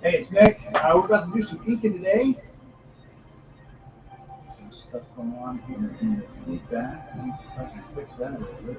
Hey, it's Nick. We're about to do some inking today. Some stuff going on here in the ink bath. Let me see if I can fix that a little bit.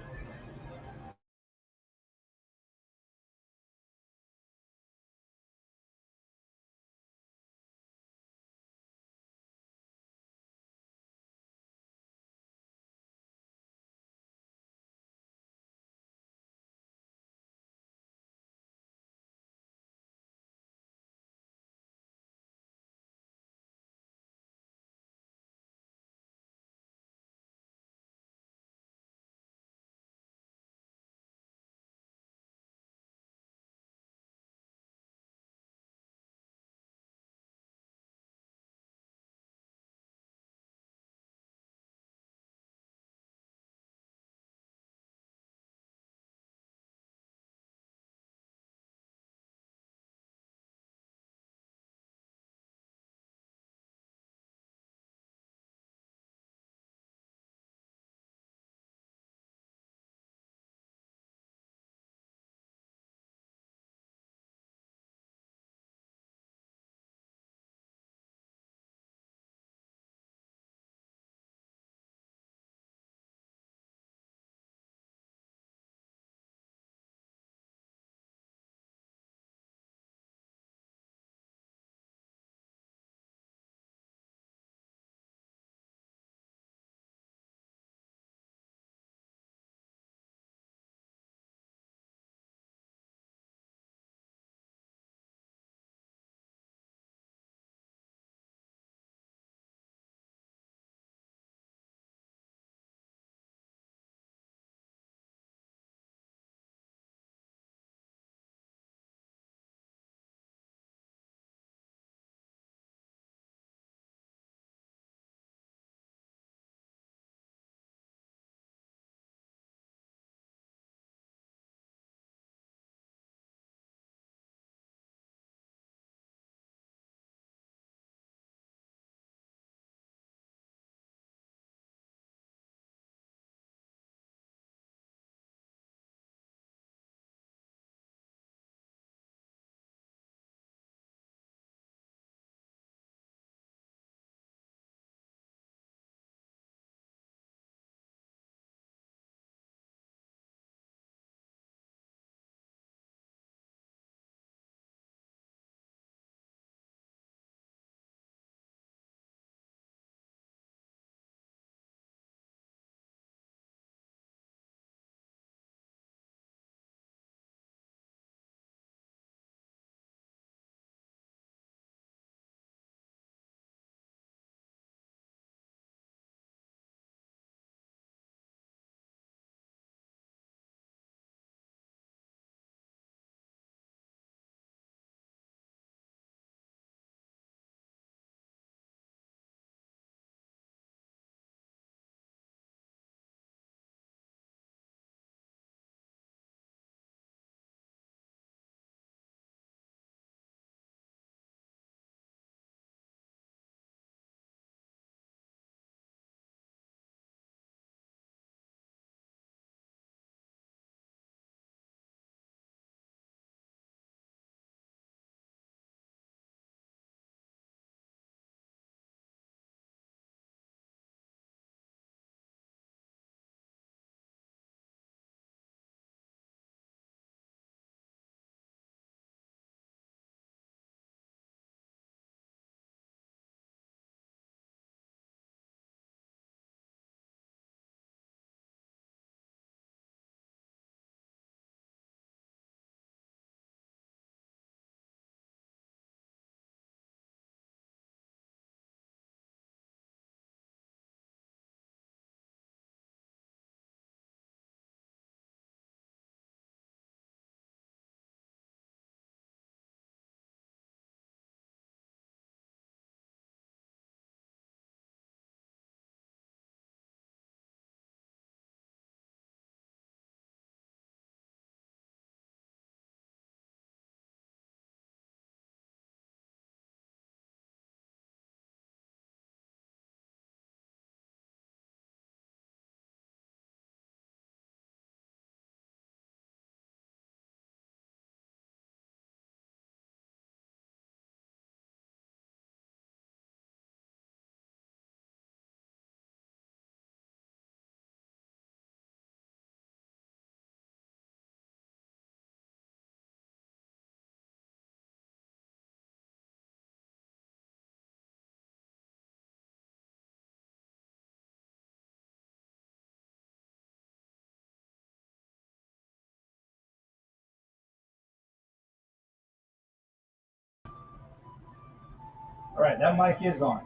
All right, that mic is on.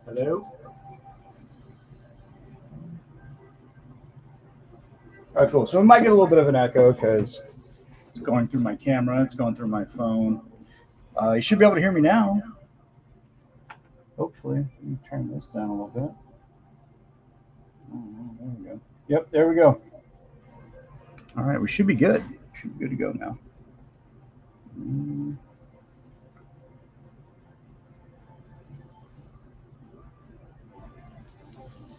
Hello? All right, cool. So we might get a little bit of an echo because it's going through my camera, it's going through my phone. You should be able to hear me now. Hopefully. Let me turn this down a little bit. Oh, there we go. Yep, there we go. All right, we should be good. Should be good to go now.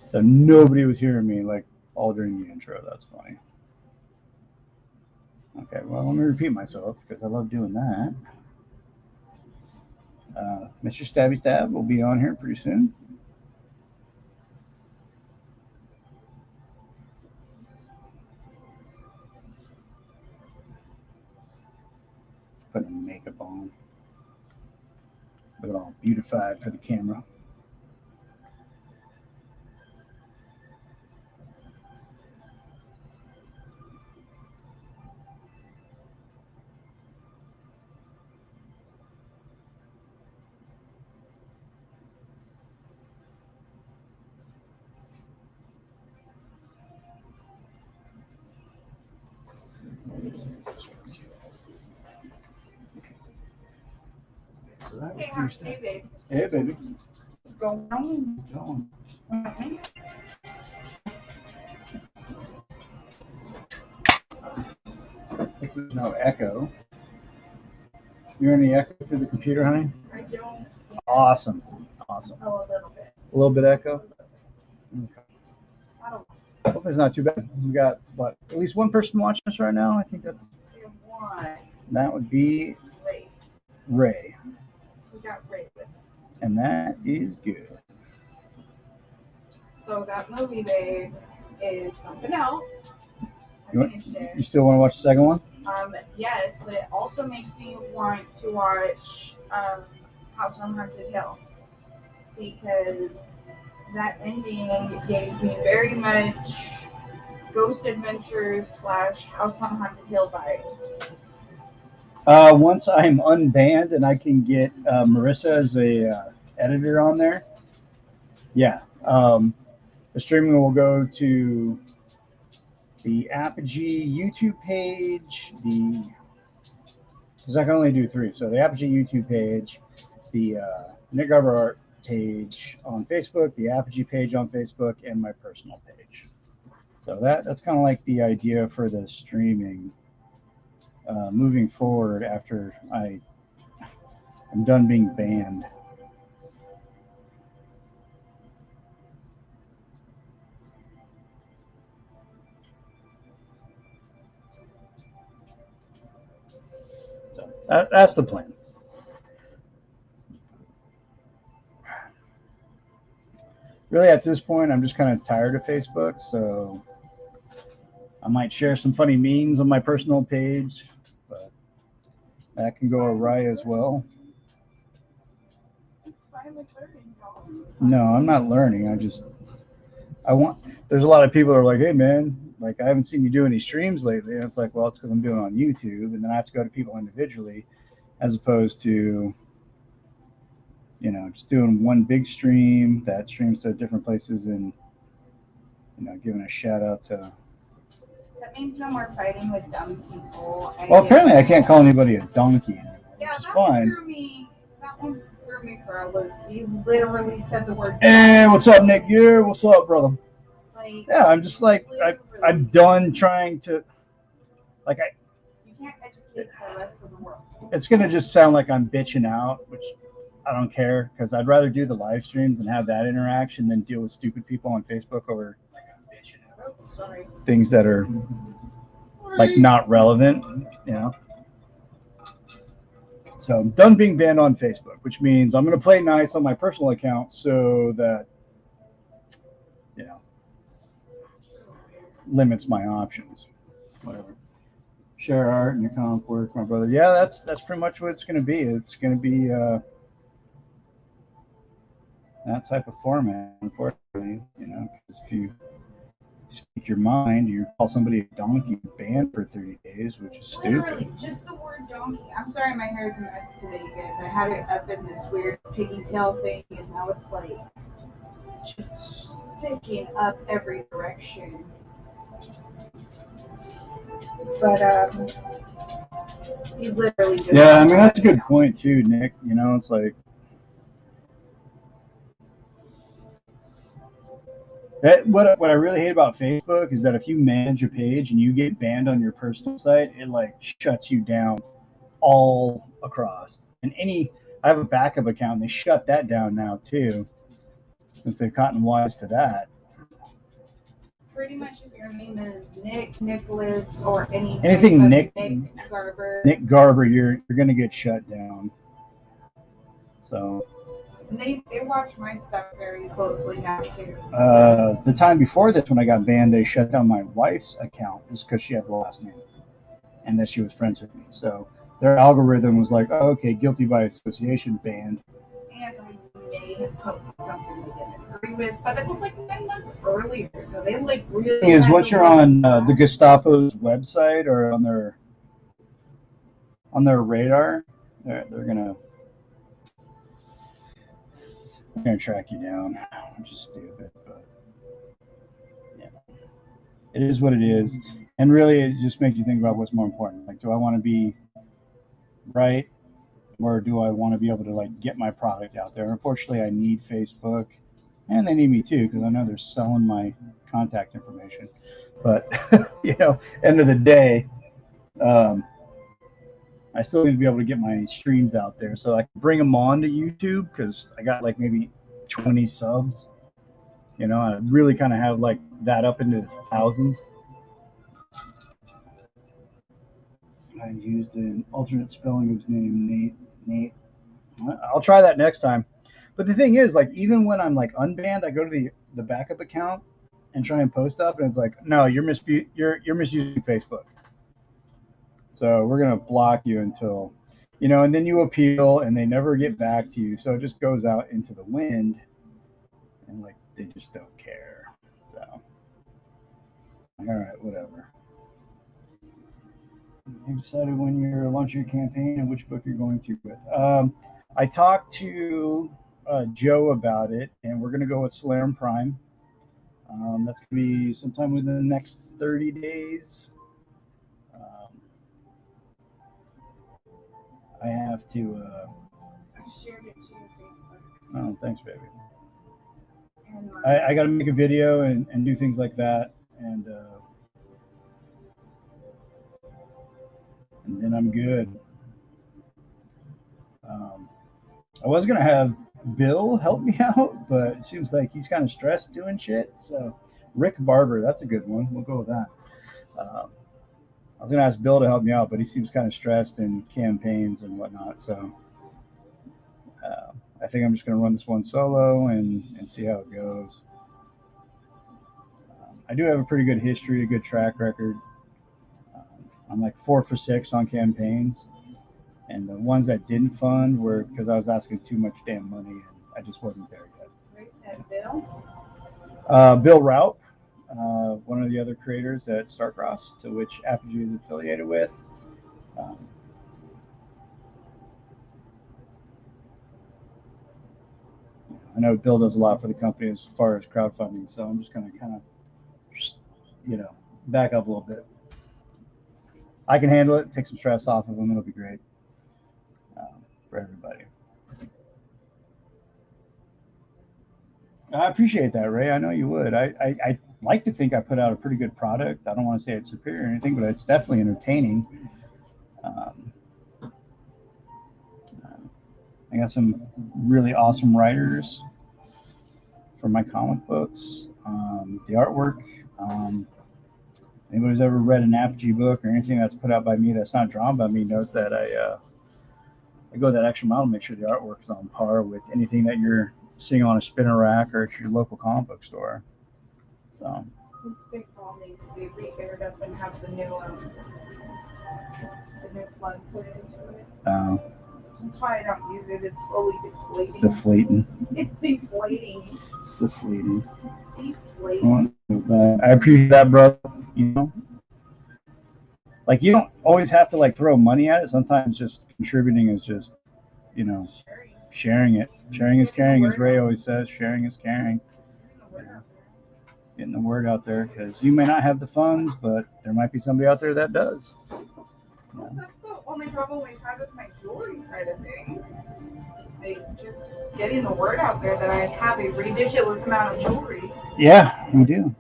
So nobody was hearing me like all during the intro. That's funny. Okay, well, let me repeat myself because I love doing that. Mr. Stabby Stab will be on here pretty soon. Putting makeup on. Look at all beautified for the camera. So that was Tuesday. Hey, babe. Hey, baby. What's going on? What's going Okay. I think there's no echo. You hear any echo through the computer, honey? I don't. Awesome. Awesome. Oh, a little bit. A little bit echo? Okay. I don't Hopefully it's not too bad. We got, what, at least one person watching us right now? I think know. One. that would be Ray. Ray. We got Ray with us. And that is good. So that movie, babe, is something else. You I want- finished it. You still want to watch the second one? Yes, but it also makes me want to watch House on Haunted Hill because that ending gave me very much Ghost Adventures / House on Haunted Hill vibes. Once I'm unbanned and I can get Marissa as a editor on there, yeah, the streaming will go to the Apogee YouTube page. Because I can only do 3, so the Apogee YouTube page, the Nick Garber Art page on Facebook, the Apogee page on Facebook, and my personal page. So that's kind of like the idea for the streaming moving forward after I'm done being banned. So that's the plan. Really, at this point, I'm just kind of tired of Facebook, so I might share some funny memes on my personal page, but that can go awry as well. It's fine with learning, y'all. No, I'm not learning. There's a lot of people that are like, hey, man, like, I haven't seen you do any streams lately. And it's like, well, it's because I'm doing it on YouTube, and then I have to go to people individually as opposed to, just doing one big stream that streams to different places and, giving a shout out to. That means no more fighting with dumb people. Well, apparently I can't call anybody a donkey anymore, Yeah, which is that fine. threw me. That one threw me for a loop. He literally said the word. Hey, what's up, Nick? Yeah, what's up, brother? Like, Yeah, I'm just like, I'm done trying to, like, you can't educate the rest of the world. it's going to just sound like I'm bitching out, which I don't care because I'd rather do the live streams and have that interaction than deal with stupid people on Facebook over Oh, sorry. things that are like not relevant, So I'm done being banned on Facebook, which means I'm going to play nice on my personal account so that, limits my options. Whatever. Share art and your comic work, my brother. Yeah, that's pretty much what it's going to be. It's going to be that type of format, unfortunately. Because if you speak your mind, you call somebody a donkey, banned for 30 days, which is Literally, stupid. just the word donkey. I'm sorry my hair's a mess today, guys. I had it up in this weird pigtail thing, and now it's like just sticking up every direction. But he literally just. Yeah, I mean that's a good point too, Nick. You know, it's like that. What I really hate about Facebook is that if you manage a page and you get banned on your personal site, it like shuts you down all across. And I have a backup account, and they shut that down now too, since they've gotten wise to that. Pretty much, if your name is Nick, Nicholas, or Anything Nick Garber, Nick Garber, you're gonna get shut down. So and they watch my stuff very closely now too. the time before this, when I got banned, they shut down my wife's account just because she had the last name and that she was friends with me. So their algorithm was like, oh, okay, guilty by association, banned. And I may have posted something they didn't agree with, but it was like 9 months earlier, so they like really. Thing is, once you're on the Gestapo's website or on their radar, they're gonna track you down, which is stupid, but yeah, it is what it is. And really, it just makes you think about what's more important. Like, do I want to be right, or do I want to be able to like get my product out there? Unfortunately, I need Facebook, and they need me too because I know they're selling my contact information. But end of the day, I still need to be able to get my streams out there, so I can bring them on to YouTube because I got like maybe 20 subs. I really kind of have like that up into the thousands. I used an alternate spelling of his name, Nate. I'll try that next time. But the thing is, like, even when I'm like unbanned, I go to the backup account and try and post stuff, and it's like, no, you're misusing Facebook. So we're gonna block you until, and then you appeal, and they never get back to you. So it just goes out into the wind, and like they just don't care. So, all right, whatever. You decided when you're launching your campaign and which book you're going to with. I talked to Joe about it, and we're going to go with Solarum Prime. That's going to be sometime within the next 30 days. I have to. I shared it to your Facebook. Oh, thanks, baby. I got to make a video and do things like that, and then I'm good. I was going to have Bill help me out, but it seems like he's kind of stressed doing shit. So Rick Barber, that's a good one. We'll go with that. I was going to ask Bill to help me out, but he seems kind of stressed in campaigns and whatnot. So I think I'm just going to run this one solo and see how it goes. I do have a pretty good history, a good track record. I'm like 4 for 6 on campaigns. And the ones that didn't fund were because I was asking too much damn money, and I just wasn't there yet. And Bill? Bill Raup, one of the other creators at Starcross, to which Apogee is affiliated with. I know Bill does a lot for the company as far as crowdfunding, so I'm just going to kind of, back up a little bit. I can handle it, take some stress off of them, it'll be great. For everybody. I appreciate that, Ray. I know you would. I like to think I put out a pretty good product. I don't want to say it's superior or anything, but it's definitely entertaining. I got some really awesome writers for my comic books. The artwork. Anybody who's ever read an Apogee book or anything that's put out by me that's not drawn by me knows that I go that extra mile to make sure the artwork is on par with anything that you're seeing on a spinner rack or at your local comic book store. So. This big ball needs to be re-aired up and have the new plug put into it. That's why I don't use it. It's slowly deflating. It's deflating. It's deflating. It's deflating. Deflating. I appreciate that, brother. like you don't always have to like throw money at it. Sometimes just contributing is just, you know, sharing it. Sharing is caring, as Ray always says. Sharing is caring. Getting the word out there, because you may not have the funds, but there might be somebody out there that does. Well, that's the only problem we've had with my jewelry side of things. Like just getting the word out there that I have a ridiculous amount of jewelry. Yeah, we do.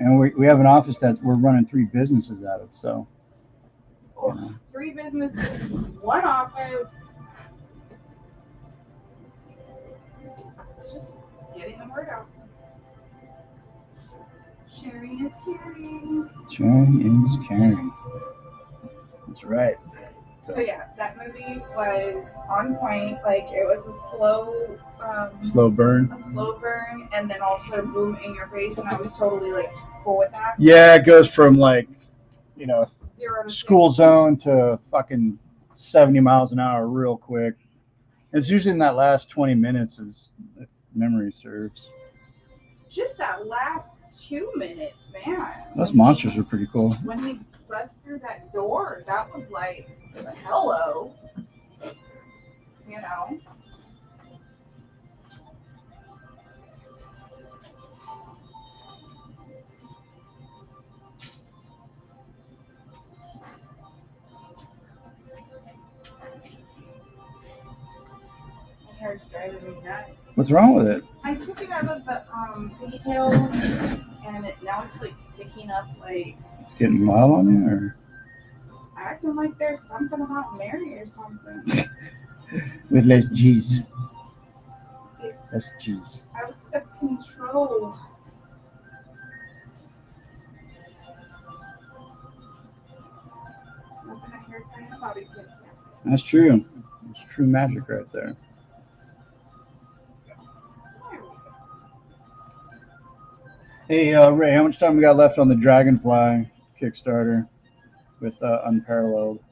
And we have an office that we're running 3 businesses out of. So, you know. 3 businesses, 1 office. It's just getting the word out. Sharing is caring. Sharing is caring. That's right. So yeah, that movie was on point. Like it was a slow burn. A slow burn, and then also boom in your face, and I was totally like cool with that. Yeah, it goes from like, you know, 0 to school 60. zone to fucking 70 miles an hour real quick. It's usually in that last 20 minutes, as if memory serves. Just that last 2 minutes, man. Those monsters are pretty cool. When he bust through that door, that was like, hello. You know? My hair's driving me nuts. What's wrong with it? I took it out of the pigtails, and now it's like sticking up like. It's getting wild on you, or? Acting like there's something about Mary or something. With less G's. Less G's. Out of control. Nothing a hair tie about it, kid. That's true. It's true magic right there. Hey, Ray, how much time we got left on the Dragonfly Kickstarter with Unparalleled?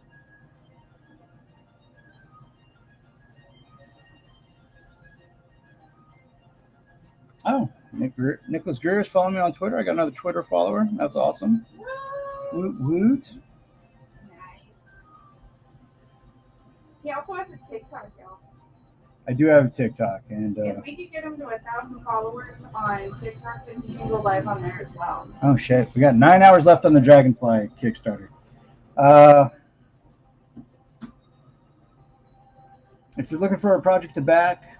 Oh, Nicholas Greer is following me on Twitter. I got another Twitter follower. That's awesome. Woot woot. Nice. He also has a TikTok, y'all. I do have a TikTok, and if we could get him to 1,000 followers on TikTok, then he can go live on there as well. Oh shit, we got 9 hours left on the Dragonfly Kickstarter. If you're looking for a project to back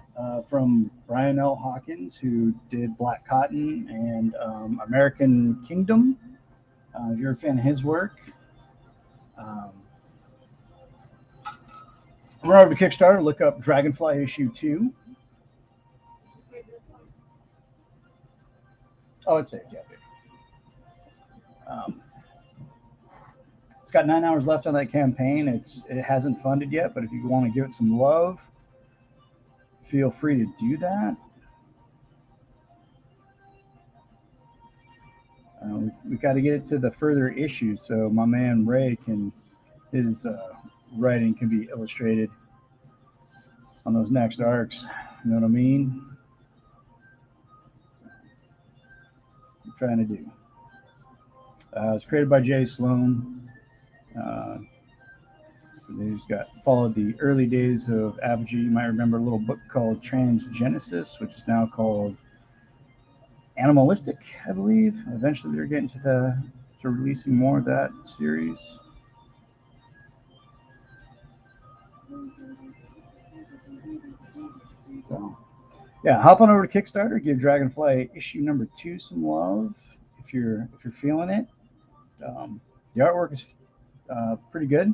from Brian L. Hawkins, who did Black Cotton and American Kingdom, if you're a fan of his work, run over to Kickstarter, look up Dragonfly Issue 2. Oh, it's saved, yeah. It's got 9 hours left on that campaign. It hasn't funded yet, but if you want to give it some love, feel free to do that. We've got to get it to the further issues so my man Ray his writing can be illustrated on those next arcs. You know what I mean? So, what I'm trying to do. It's created by Jay Sloan. Who's followed the early days of Apogee. You might remember a little book called Transgenesis, which is now called Animalistic, I believe. Eventually, they're getting to releasing more of that series. So, yeah, hop on over to Kickstarter. Give Dragonfly issue number 2 some love if you're feeling it. The artwork is pretty good.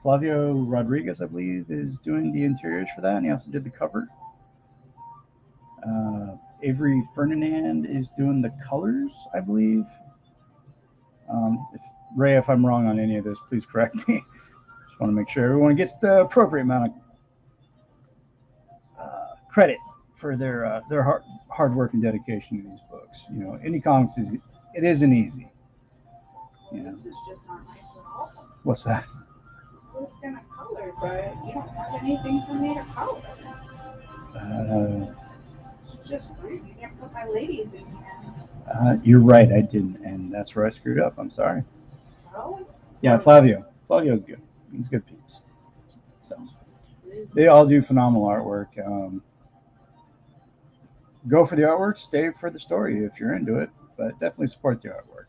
Flavio Rodriguez, I believe, is doing the interiors for that, and he also did the cover. Avery Ferdinand is doing the colors, I believe. Ray, if I'm wrong on any of this, please correct me. Just want to make sure everyone gets the appropriate amount of credit for their hard work and dedication to these books. You know, indie comics isn't easy. You know. This is just not nice at all. What's that? I was gonna color, but you don't have anything for me to color. It's just rude. You didn't put my ladies in here. You're right, I didn't, and that's where I screwed up. I'm sorry. Well, Yeah, Flavio. Flavio's good. He's a good piece. So they all do phenomenal artwork. Go for the artwork, stay for the story if you're into it, but definitely support the artwork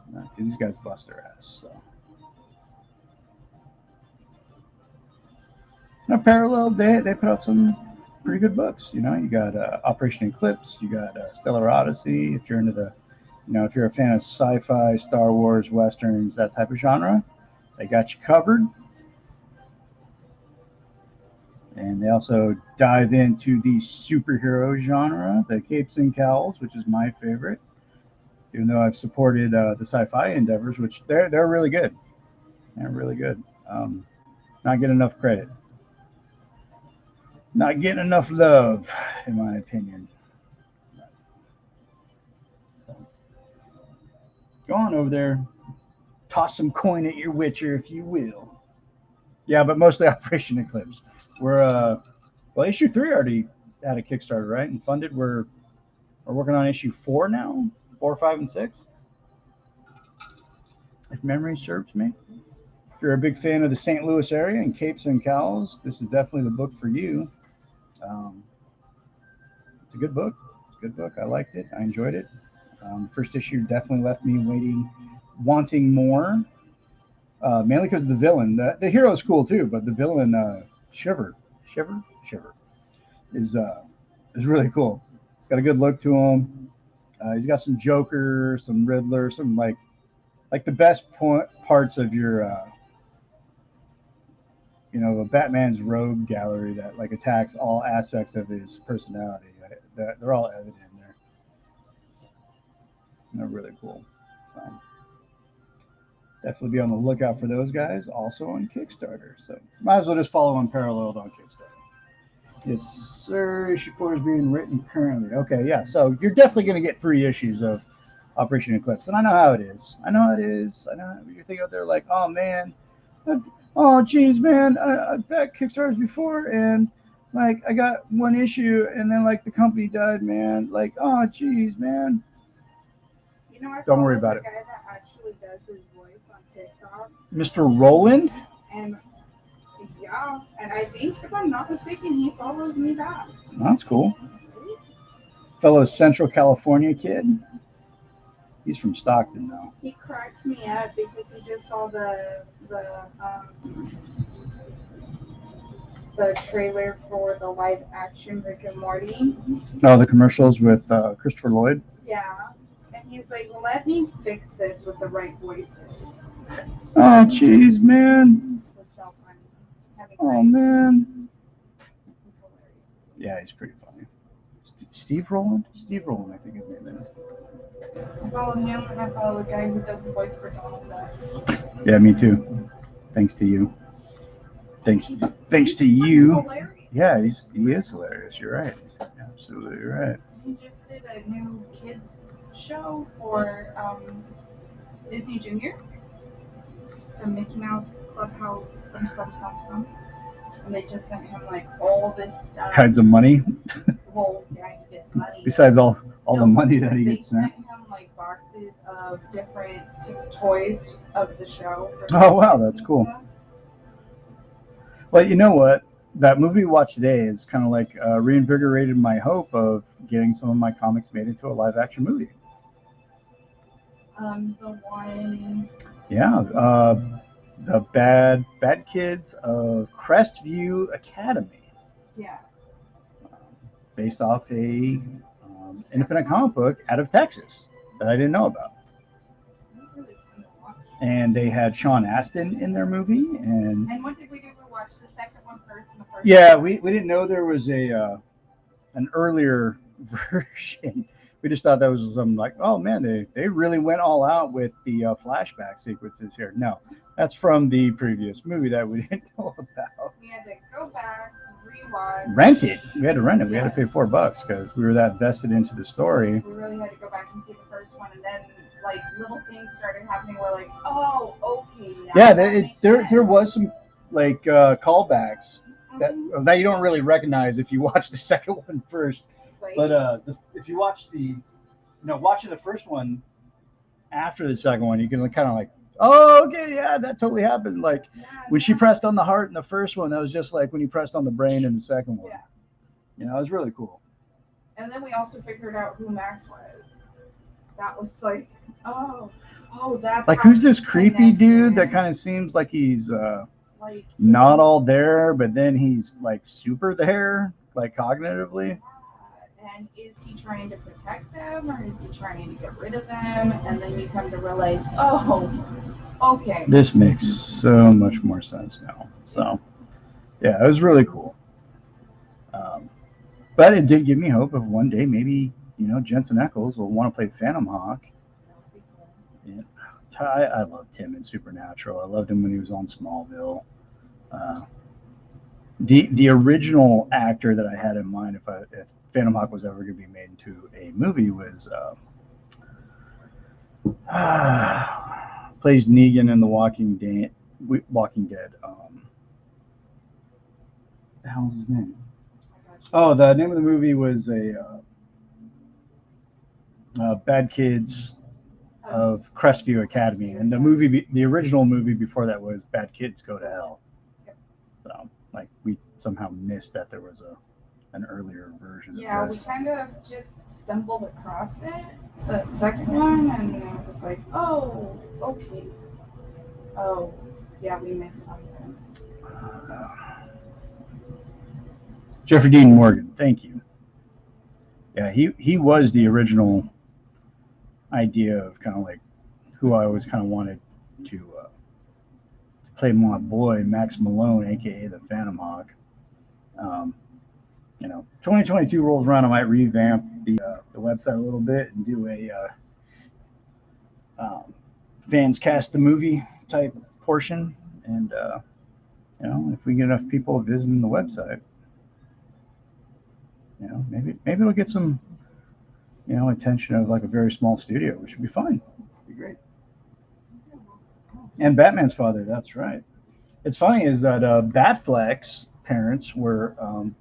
because these guys bust their ass. So. Now, parallel, they put out some pretty good books. You know, you got Operation Eclipse, you got Stellar Odyssey. If you're into the, if you're a fan of sci-fi, Star Wars, westerns, that type of genre, they got you covered. And they also dive into the superhero genre, the capes and cowls, which is my favorite. Even though I've supported the sci-fi endeavors, which they're really good. They're really good. Not get enough credit. Not getting enough love, in my opinion. So go on over there, toss some coin at your Witcher, if you will. Yeah, but mostly Operation Eclipse. We're well, issue 3 already had a Kickstarter, right? And funded. We're working on issue 4 now, 4, 5, and 6, if memory serves me. If you're a big fan of the St. Louis area and capes and cows, this is definitely the book for you. Um, it's a good book. It's a good book. I liked it. I enjoyed it. First issue definitely left me waiting, wanting more. Mainly because of the villain. The hero is cool too, but the villain, Shiver, is really cool. He's got a good look to him. He's got some Joker, some Riddler, some like the best parts of your Batman's rogue gallery that like attacks all aspects of his personality. They're all evident in there. And they're really cool. So definitely be on the lookout for those guys. Also on Kickstarter. So might as well just follow Unparalleled on Kickstarter. Yes, sir. Issue 4 is being written currently. Okay, yeah. So you're definitely going to get 3 issues of Operation Eclipse, and I know how it is. I know how it is. I know you're thinking out there like, oh man, oh geez, man, I've backed Kickstarters before, and like I got 1 issue, and then like the company died, man. Like, oh geez, man. You know, I Don't worry follow about the it. guy that actually does his voice on TikTok, Mr. Roland? and yeah, and I think if I'm not mistaken, he follows me back. That's cool. Fellow Central California kid. He's from Stockton, though. He cracks me up because he just saw the trailer for the live action Rick and Morty. Oh, the commercials with Christopher Lloyd. Yeah, and he's like, "Let me fix this with the right voices." Oh, jeez, man. It's so funny. Oh, man. Yeah, he's pretty funny. Steve Roland? Steve Roland, I think his name is. I follow him and I follow the guy who does the voice for Donald Duck. Yeah, me too. Thanks to you. Thanks to you. Hilarious. Yeah, he is hilarious. You're right. Absolutely right. He just did a new kids show for Disney Junior, the Mickey Mouse Clubhouse, some. And they just sent him like all this stuff. Kinds of money. Well, yeah, he gets money. Besides all the money that he gets sent. They sent him like boxes of different toys of the show. Oh wow, that's cool. Well, you know what? That movie we watched today is kind of like reinvigorated my hope of getting some of my comics made into a live action movie. The one. Yeah, the bad kids of Crestview Academy. Yes. Based off a independent comic book out of Texas that I didn't know about. And they had Sean Astin in their movie. And what did we do? We watched the second one first and the first. Yeah, we didn't know there was an earlier version. We just thought that was something like, oh man, they really went all out with the flashback sequences here. No, that's from the previous movie that we didn't know about. We had to go back, rewatch. Rent it. We had to rent it. We had to pay $4 because we were that vested into the story. We really had to go back and see the first one, and then like little things started happening. We're like, oh, okay. Yeah, there was some like callbacks that you don't really recognize if you watch the second one first. Right. But if you watch watching the first one after the second one, you can kind of like Oh, okay, yeah, that totally happened. Like Yeah, when she no. pressed on the heart in the first one, that was just like when you pressed on the brain in the second one. Yeah. You know, it was really cool. And then we also figured out who Max was. That was like, oh, oh, that's Like, how who's she this creepy dude that connected. kind of seems like he's Like, not all there, but then he's like super there, like cognitively? and is he trying to protect them or is he trying to get rid of them? And then you come to realize, oh, okay. This makes so much more sense now. So, yeah, it was really cool. Um, but it did give me hope of one day maybe, Jensen Ackles will want to play Phantom Hawk. That would be cool. Yeah. I loved him in Supernatural. I loved him when he was on Smallville. Uh, the original actor that I had in mind if Phantom Hawk was ever going to be made into a movie was plays Negan in The Walking Dead. The hell's his name? I got you. Oh, the name of the movie was a Bad Kids Oh, of Crestview Academy, and the original movie before that was Bad Kids Go to Hell. yep. So, like, we somehow missed that there was an earlier version Yeah, of we this. kind of just stumbled across it, the second one, and it was like, oh, okay. Oh, yeah, we missed something. So, Jeffrey Dean Morgan, thank you. Yeah, he was the original idea of kind of like who I always kind of wanted to play my boy Max Malone, aka the Phantom Hawk. Um, 2022 rolls around, I might revamp the website a little bit and do a fans cast the movie type portion, and if we get enough people visiting the website, maybe it'll get some attention of like a very small studio, which would be fine. Be great. And Batman's father, that's right. It's funny is that Batfleck's parents were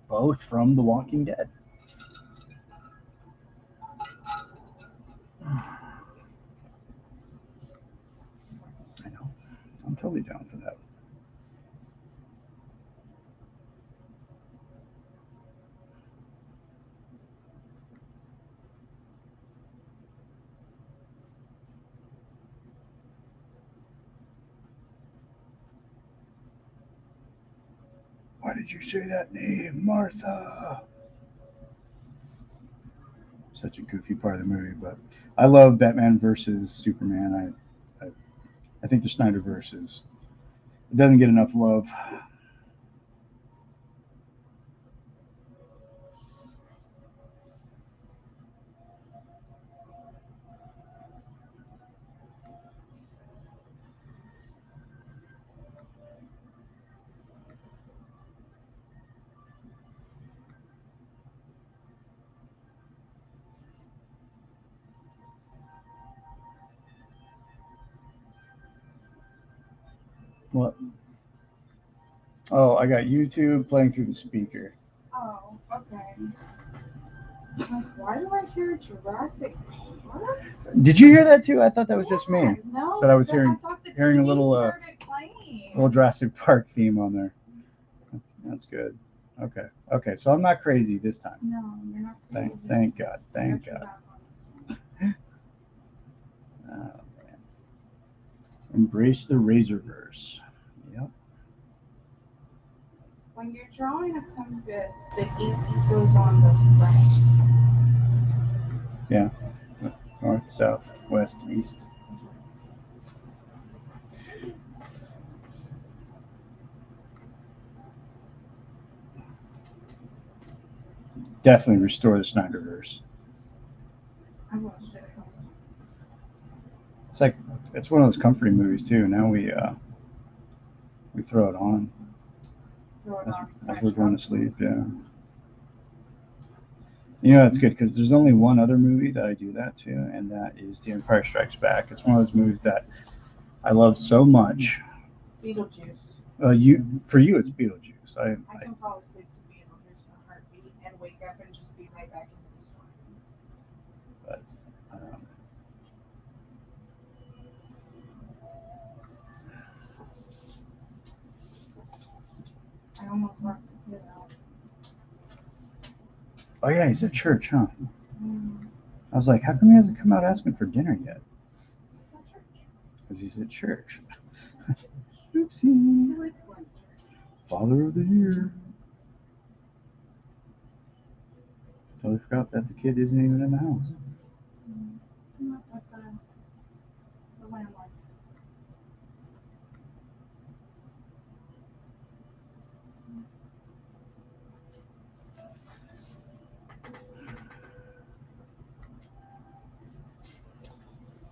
both from The Walking Dead. I know. I'm totally down for that. Why did you say that name, Martha? Such a goofy part of the movie, but I love Batman versus Superman. I think the Snyderverse is it doesn't get enough love. What? Oh, I got YouTube playing through the speaker. oh, okay. Like, why do I hear Jurassic Park? Did you hear that too? I thought that was just Yeah, me. no, That I was I hearing thought the hearing a TV little started playing. little Jurassic Park theme on there. That's good. Okay. Okay. So I'm not crazy this time. No, you're not crazy. Thank God. I Thank got your God. back on this Oh, man. Embrace the Razorverse. Yep. When you're drawing a compass, the east goes on the front. Yeah. North, south, west, east. Definitely restore the Snyderverse. I watched it a couple times. It's like it's one of those comforting movies too. Now we throw it on Throw it as, on as fresh we're going to out. sleep. Yeah. That's good because there's only one other movie that I do that to, and that is The Empire Strikes Back. It's one of those movies that I love so much. Beetlejuice. For you, it's Beetlejuice. I can fall asleep to Beetlejuice in a heartbeat and wake up and just be right back into the story. but um, almost left the kid out. Oh yeah, he's at church, huh? Mm. I was like, how come he hasn't come out asking for dinner yet? It's not church. Because he's at church. He Oopsie. likes going to church. Father of the year. Totally forgot that the kid isn't even in the house. Not like the landlord.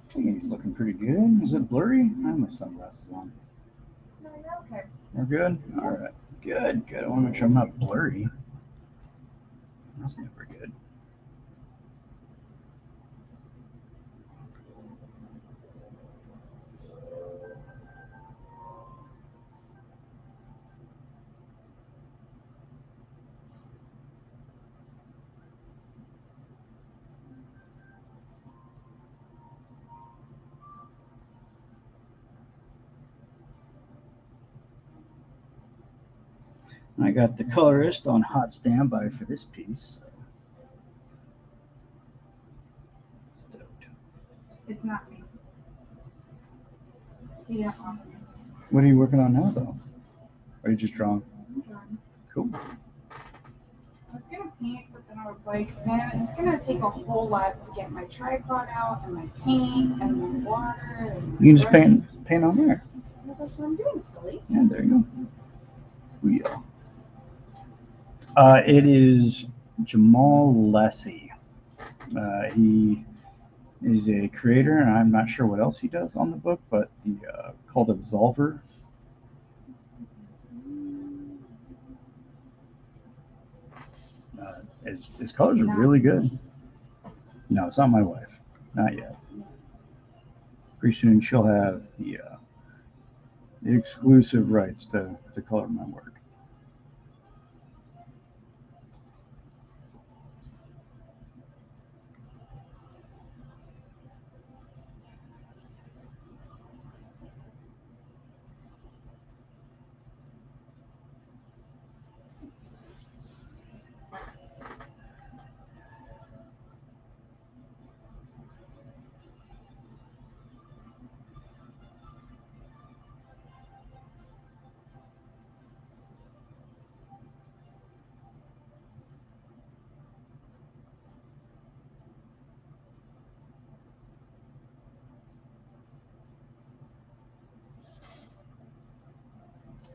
I think he's looking pretty good. Is it blurry? I have my sunglasses on. No, you're okay. We're good? Alright. Good, good. I want to make sure I'm not blurry. That's never good. I got the colorist on hot standby for this piece. So. Stoked. It's not me. He didn't offer me. What are you working on now, though? Or are you just drawing? I'm drawing. Cool. I was gonna paint, but then I was like, man, it's gonna take a whole lot to get my tripod out and my paint and my water. And You can just paint on there. Well, that's what I'm doing, silly. Yeah, there you go. Yeah. It is Jamal Lessie. He is a creator, and I'm not sure what else he does on the book, but the called Absolver. His colors are really good. No, it's not my wife. Not yet. Pretty soon she'll have the exclusive rights to color my work.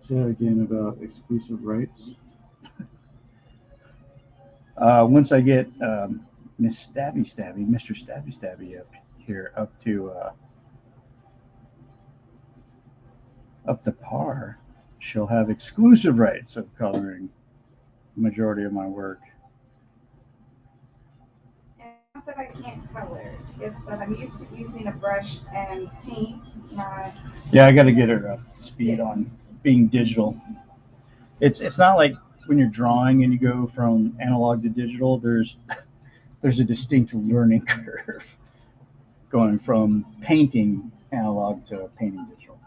Say that again about exclusive rights. Once I get Miss Mr. Stabby Stabby up here up to par, she'll have exclusive rights of coloring the majority of my work. And it's not that I can't color; it's that I'm used to using a brush and paint, not. Yeah, I got to get her up to speed on being digital. It's not like when you're drawing and you go from analog to digital. There's a distinct learning curve going from painting analog to painting digital.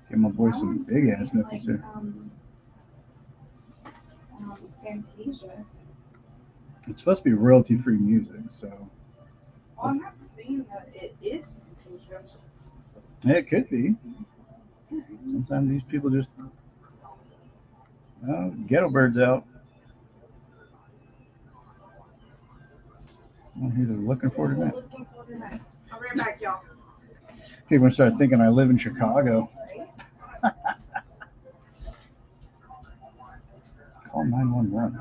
Give my boy some big ass nipples here. Fantasia. It's supposed to be royalty free music, so. Well, I'm not saying that it is Fantasia. It could be. Sometimes these people just. Ghetto Bird's out. I don't know who they're looking for tonight. I'll be right back, y'all. People start thinking I live in Chicago. Call 911.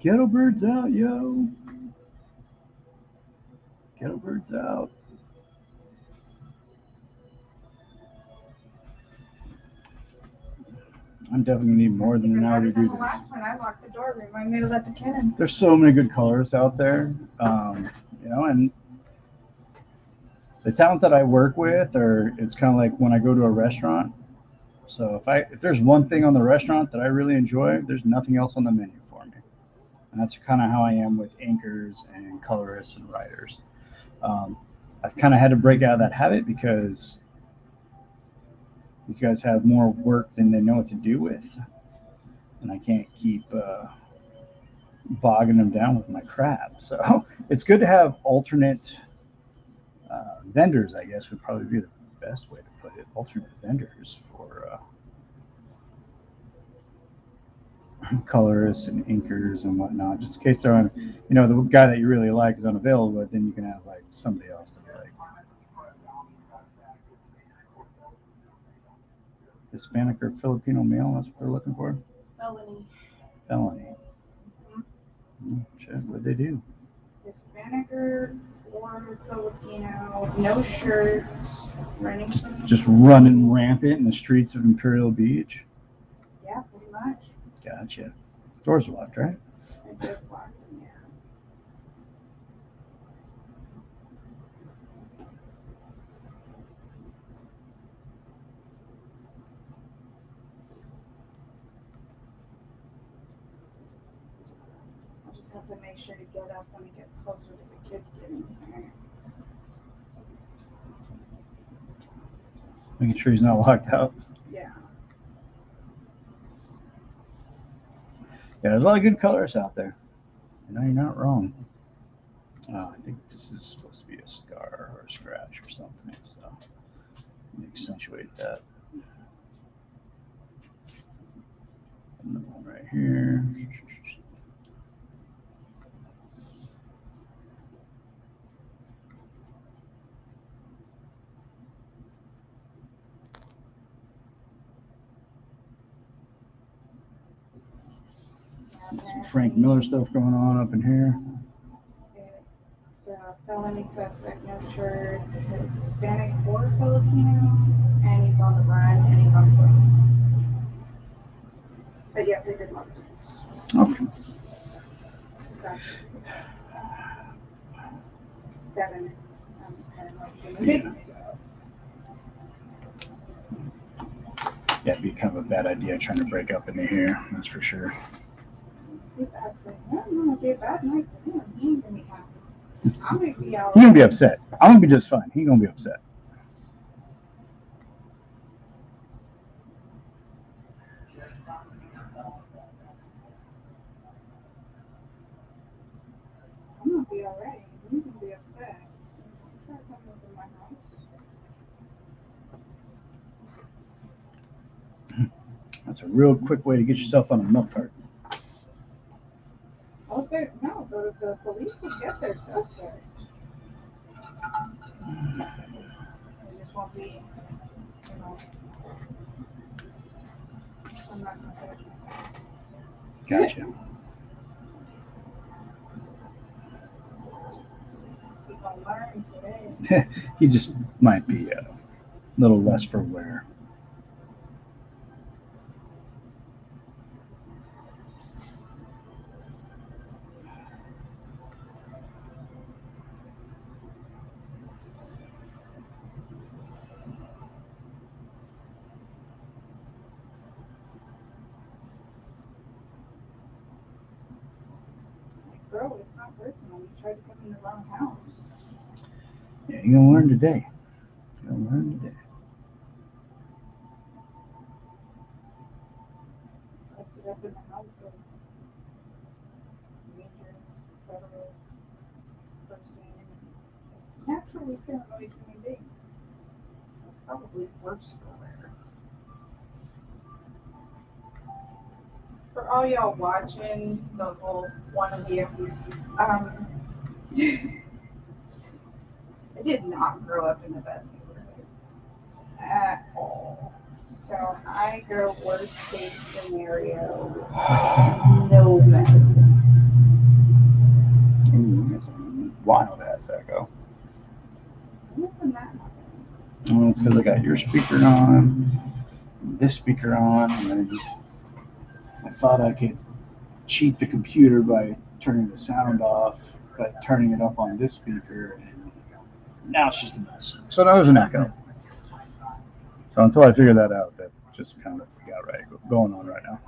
Ghetto Bird's out, yo. Ghetto Bird's out. I'm definitely gonna need more than an hour to do The this. last one, I locked the door. Remind me to let the cat in. There's so many good colorists out there, and the talent that I work with, or it's kind of like when I go to a restaurant. So if there's one thing on the restaurant that I really enjoy, there's nothing else on the menu for me, and that's kind of how I am with inkers and colorists and writers. Um, I've kind of had to break out of that habit because these guys have more work than they know what to do with, and I can't keep bogging them down with my crap. So it's good to have alternate vendors, I guess would probably be the best way to put it. Alternate vendors for colorists and inkers and whatnot, just in case they're on, the guy that you really like is unavailable, but then you can have like somebody else that's like Hispanic or Filipino male. That's what they're looking for. Felony. Felony. Shit, what'd they do? Hispanic or Filipino, no shirt, running. Just running rampant in the streets of Imperial Beach. Yeah, pretty much. Gotcha. Doors are locked, right? It just locked in there. I'll just have to make sure to get up when it gets closer to the kid getting here. Making sure he's not locked out. Yeah. Yeah, there's a lot of good colors out there. You're not wrong. I think this is supposed to be a scar or a scratch or something, so let me accentuate that. Another one right here. Some Frank Miller stuff going on up in here. It's a felony suspect, no shirt, Hispanic or Filipino, and he's on the run and he's on foot. But yes, they did lock the doors. Okay. Gotcha. Devin, big, so. Yeah, it'd be kind of a bad idea trying to break up into here, that's for sure. It'd be a bad night for him. He ain't gonna be happy. I'm gonna be out. He's gonna be upset. I'm gonna be just fine. He's gonna be upset. I'm gonna be alright. He's gonna be upset. Try to come over my house. That's a real quick way to get yourself on a milk cart. Oh, no, the police will get their suspect. They just won't be, I'm not gonna judge myself. Gotcha. We're gonna learn today. He just might be a little less for wear. Like, bro, it's not personal. You tried to come in the wrong house. Yeah, you're gonna learn today. You're gonna learn today. Busted up in the house of major federal person. Naturally paranoid human being. That's probably worse for wear. For all y'all watching, the whole one of you, I did not grow up in the best neighborhood at all. So I go worst case scenario, no matter. Ooh, that's a wild ass echo. Nothing that happened. Well, it's because I got your speaker on, this speaker on, and then I thought I could cheat the computer by turning the sound off, but turning it up on this speaker, and now it's just a mess. So now there's an echo. So until I figure that out, that's just kind of what we got going on right now.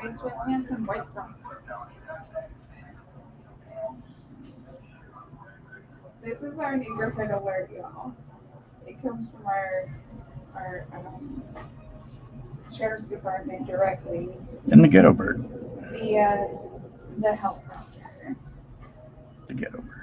Gray sweatpants and white socks. This is our neighborhood alert, y'all. It comes from our sheriff's department directly And the ghetto bird. via the helicopter. The ghetto bird.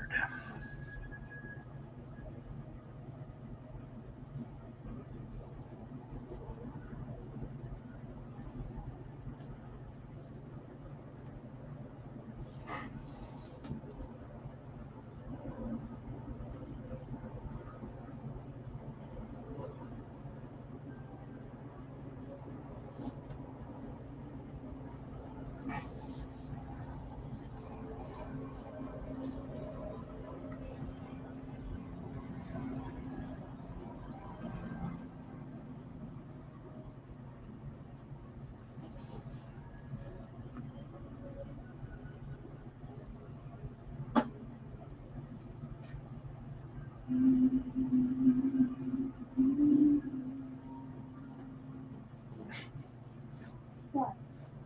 What?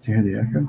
Did you hear the echo?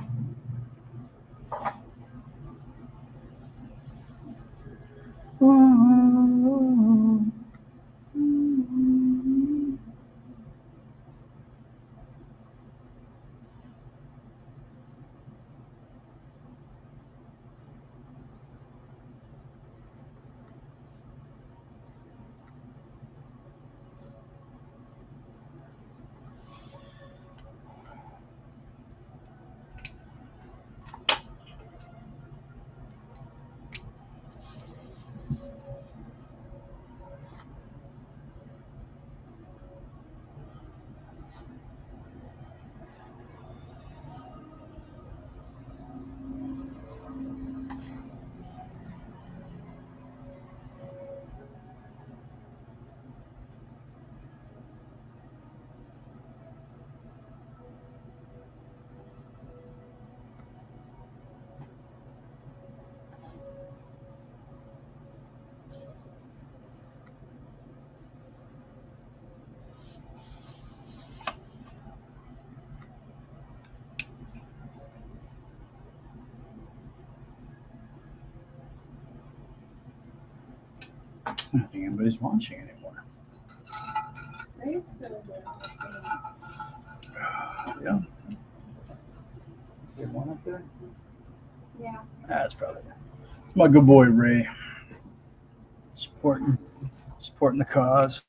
I don't think anybody's watching anymore. Ray's still doing Yeah. Is there one up there? Yeah. That's probably it. It's my good boy Ray. Supporting the cause.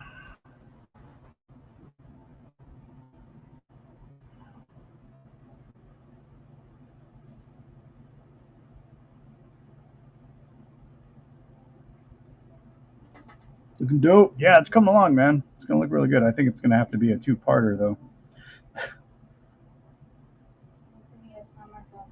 Looking dope. Yeah, it's coming along, man. It's gonna look really good. I think it's gonna have to be a two-parter though. It's not my fault.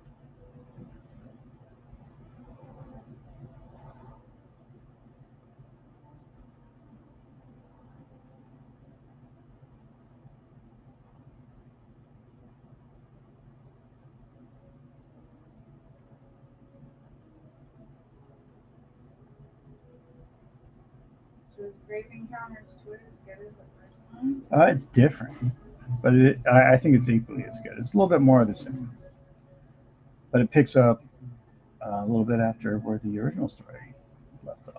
So is Grave Encounters 2 as good as the first one? It's different, but I think it's equally as good. It's a little bit more of the same, but it picks up a little bit after where the original story left off.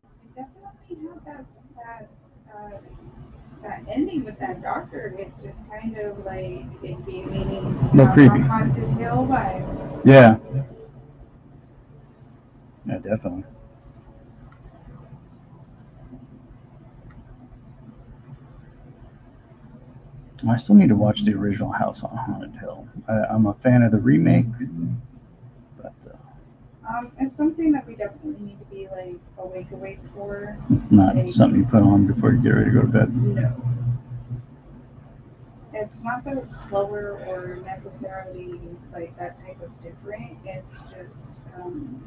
It definitely had uh, that ending with that doctor. It just kind of like it gave me No creepy. Haunted Hill vibes. Yeah. Yeah, definitely. I still need to watch the original House on Haunted Hill. I'm a fan of the remake, but It's something that we definitely need to be like awake for. it's not Like, something you put on before you get ready to go to bed. no. It's not that it's slower or necessarily like that type of different. It's just I don't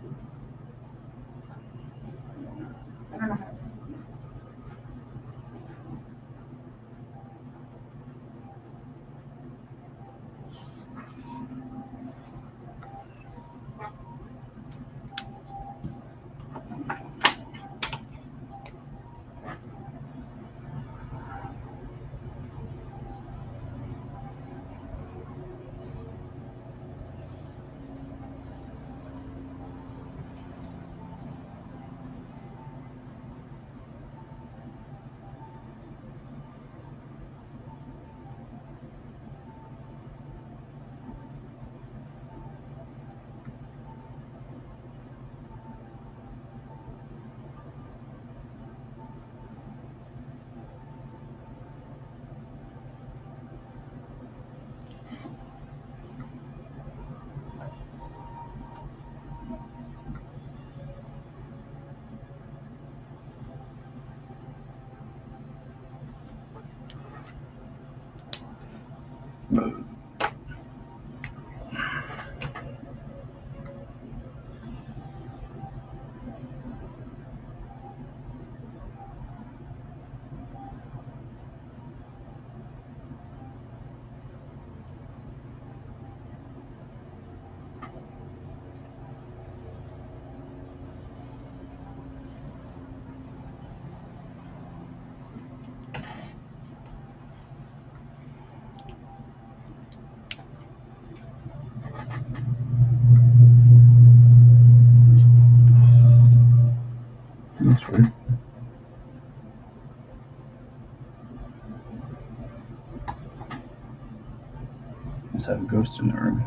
know how to explain That's weird. Must have a ghost in the room.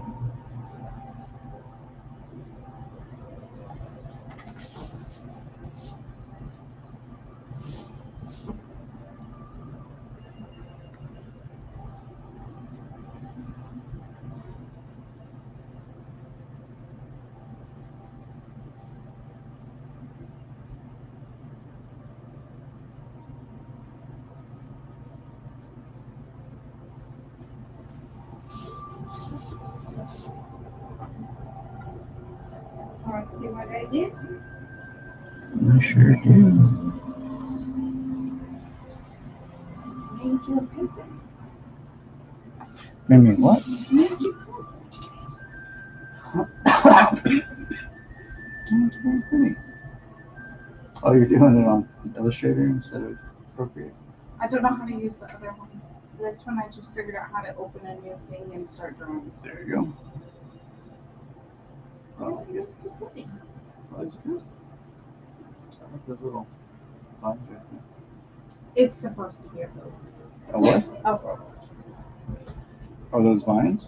Want to see what I did? I sure do. Made your peasant. Maybe what? Made your That's very pretty. Oh, you're doing it on Illustrator instead of Procreate? I don't know how to use the other one. This one I just figured out how to open a new thing and start drawing. There you go. Oh, you're too pretty. Well, that's good. I like those little lines right there. It's supposed to be a boat. A what? A boat. Are those vines?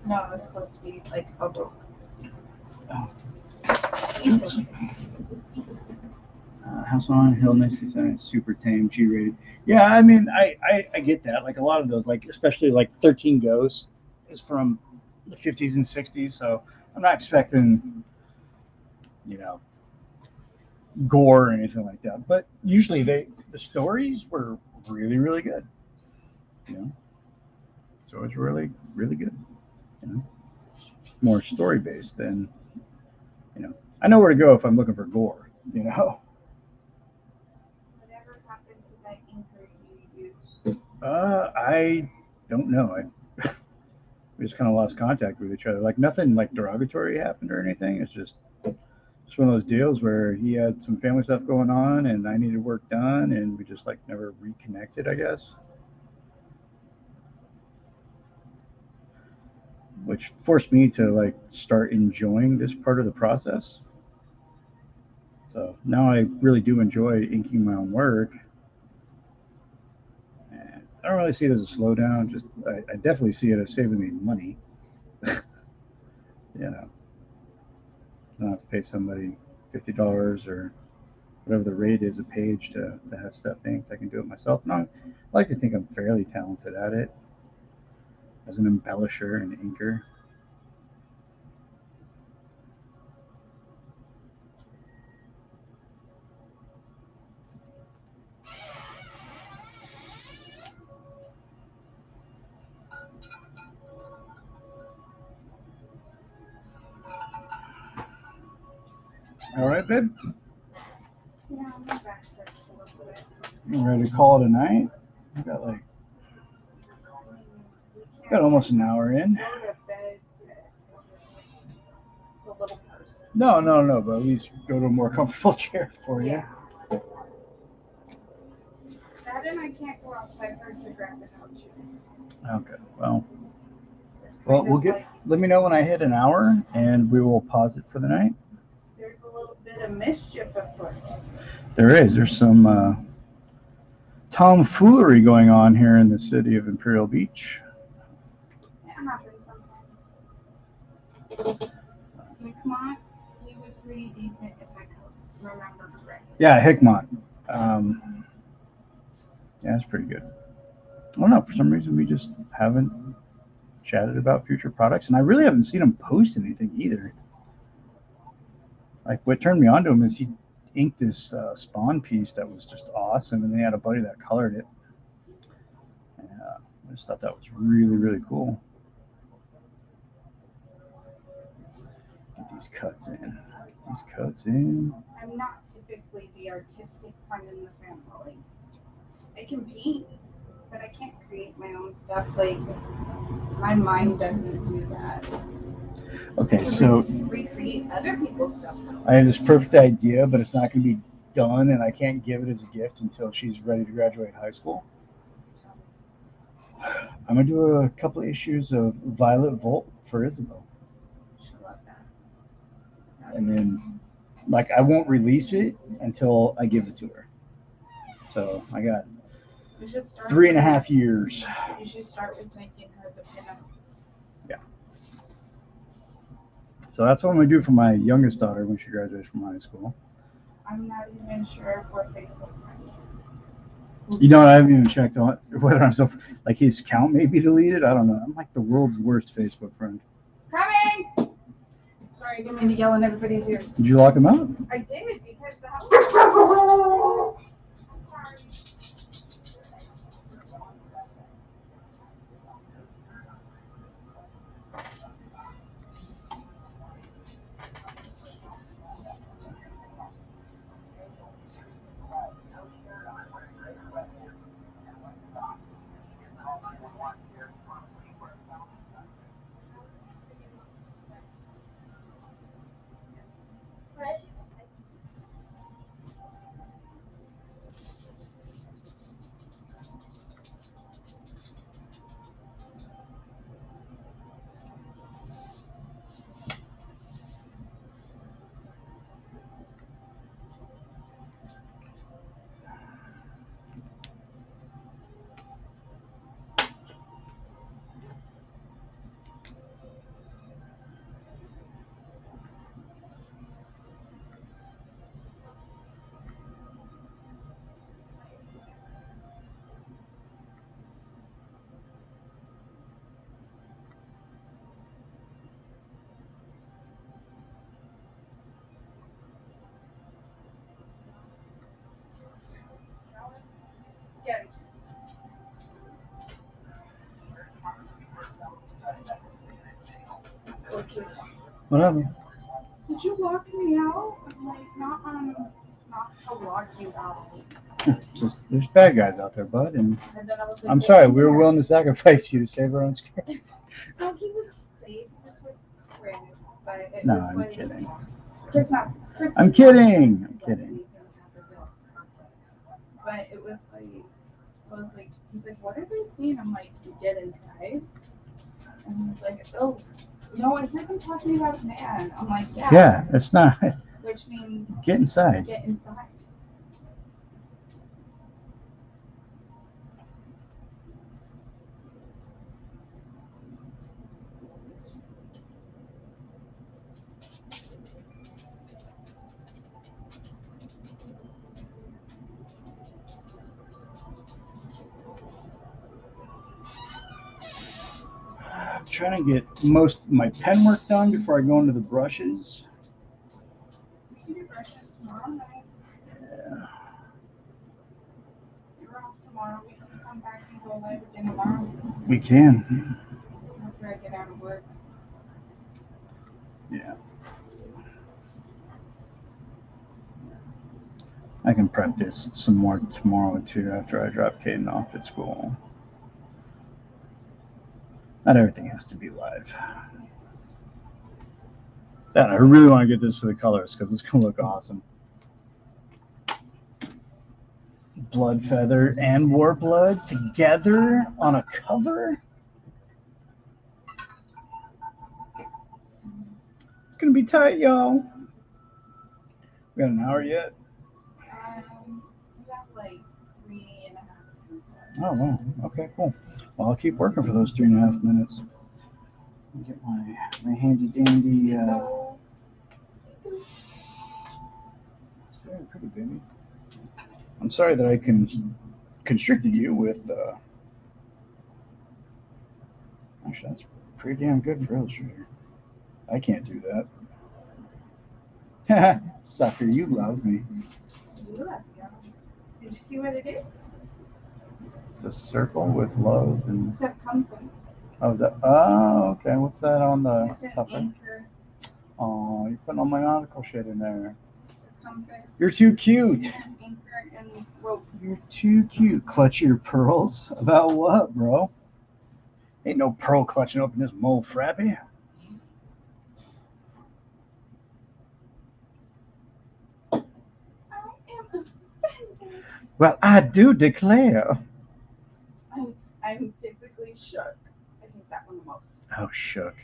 No, it's supposed to be like a boat. Oh. It's okay. House on Hill, next to super tame, G-rated. Yeah, I mean, I get that. Like a lot of those, like especially like 13 Ghosts is from the 50s and 60s, so I'm not expecting, you know, gore or anything like that. But usually the stories were really good. You know, so it's really good. You know, more story based than, you know. I know where to go if I'm looking for gore. You know. Whatever happened to that inker you used? I don't know. We just kind of lost contact with each other. Like nothing like derogatory happened or anything. It's one of those deals where he had some family stuff going on and I needed work done and we just like never reconnected, I guess. Which forced me to like start enjoying this part of the process. So now I really do enjoy inking my own work. And I don't really see it as a slowdown. Just I definitely see it as saving me money. You know, I don't have to pay somebody $50 or whatever the rate is a page to have stuff inked. I can do it myself. And I like to think I'm fairly talented at it as an embellisher and inker. All right, babe. Yeah, my back hurts a little bit. You ready to call it a night? I got like We got almost an hour in. go to bed the little person. No, but at least go to a more comfortable chair for you. Yeah. That and I can't go outside for a cigarette without you. Okay. Well, So it's well, kind we'll of get. like Let me know when I hit an hour, and we will pause it for the night. there's a little bit of mischief afoot. There is. There's some tomfoolery going on here in the city of Imperial Beach. It happens sometimes. McMont, he was pretty decent if I could remember correctly. Yeah, Hickmont. Um, yeah, it's pretty good. I don't know. For some reason, we just haven't chatted about future products, and I really haven't seen him post anything either. Like what turned me on to him is he inked this Spawn piece that was just awesome, and they had a buddy that colored it. I just thought that was really, really cool. Get these cuts in. Get these cuts in. I'm not typically the artistic one in the family. I can paint, but I can't create my own stuff. Like my mind doesn't do that. I Okay, can so recreate other people's stuff. I have this perfect idea, but it's not going to be done, and I can't give it as a gift until she's ready to graduate high school. I'm going to do a couple of issues of Violet Volt for Isabel. She'll love that. And then, like, I won't release it until I give it to her. So I got You should start 3.5 years. You should start with making her the pinup. Yeah. So that's what I'm going to do for my youngest daughter when she graduates from high school. I'm not even sure if we're Facebook friends. You know, I haven't even checked on whether I'm so, like, his account may be deleted. I don't know. I'm like the world's worst Facebook friend. Coming! Sorry, I didn't mean to yell in everybody's ears. Did you lock him out? I did because the house. Sorry. Get it. Okay. Whatever. Did you lock me out? I'm like, not to lock you out. Just there's bad guys out there, bud, and And then I was like, I'm sorry. We were willing to sacrifice you to save our own skin. No, he was safe. This was Chris, but it No, was I'm like, kidding. Chris, not Chris. I'm kidding. I'm kidding. But it was like, he's like, what are they seeing? I'm like, to get inside. And he was like, oh, no, I heard them talking about a man. I'm like, yeah. Yeah, it's not. Which means Get inside. get inside. I'm trying to get most of my pen work done before I go into the brushes. We can do brushes tomorrow night. Yeah. You're off tomorrow. We can come back and go live again tomorrow We can. after I get out of work. Yeah. I can practice some more tomorrow too after I drop Caden off at school. Not everything has to be live. Dad, I really want to get this for the colors because it's going to look awesome. Blood Feather and War Blood together on a cover. It's going to be tight, y'all. We got an hour yet? We got like 3.5 minutes. Oh, wow. Okay, cool. Well, I'll keep working for those 3.5 minutes. Let me get my handy dandy. It's very pretty, baby. I'm sorry that I constricted you with. Actually, that's pretty damn good for Illustrator. I can't do that. Sucker, you love me. You love me. Did you see what it is? It's a circle with love and. It's a compass. Oh, is that? Oh, okay. What's that on the It's an top? anchor. Oh, you're putting all my nautical shit in there. It's a compass. You're too cute. An anchor and rope. You're too cute. Clutch your pearls. About what, bro? Ain't no pearl clutching open this mole frappy. I am offended. Well, I do declare. I'm physically shook. I think that one the most. Oh, shook.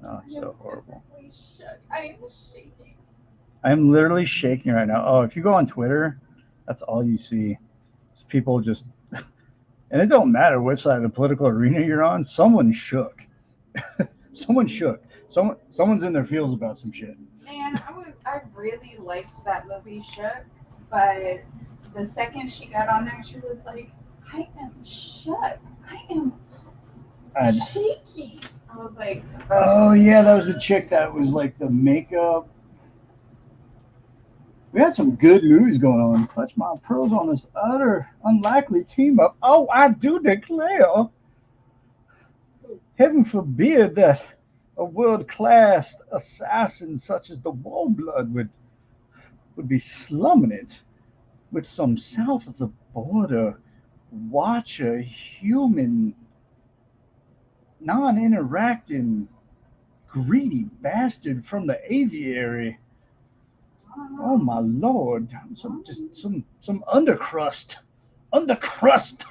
Oh, it's so horrible. Physically shook. I am shaking. I'm literally shaking right now. Oh, if you go on Twitter, that's all you see. It's people just, and it don't matter which side of the political arena you're on. Someone shook. Someone shook. Someone's in their feels about some shit. Man, I really liked that movie Shook, but the second she got on there, she was like, I am shook. I am And, shaking. I was like, oh yeah, that was a chick that was like the makeup. We had some good movies going on. Clutch my pearls on this utter unlikely team up. Oh, I do declare. Heaven forbid that a world-class assassin such as the Warblood would be slumming it with some south of the border watcher human non-interacting greedy bastard from the aviary. Oh my lord! Some undercrust, undercrust,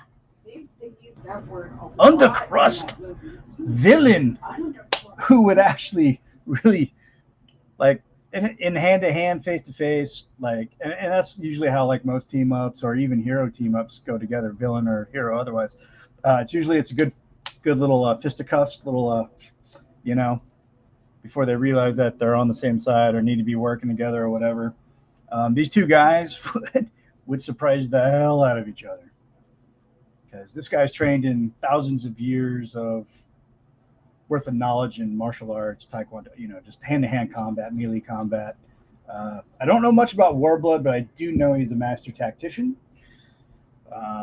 they use that word a lot in undercrust that movie. villain Undercrust. who would actually really like in hand to hand, face to face, like, and that's usually how like most team ups or even hero team ups go together, villain or hero otherwise. It's a good little fisticuffs, little you know, before they realize that they're on the same side or need to be working together or whatever. These two guys would surprise the hell out of each other because this guy's trained in thousands of years of worth of knowledge in martial arts, taekwondo, just hand to hand combat, melee combat. I don't know much about Warblood, but I do know he's a master tactician.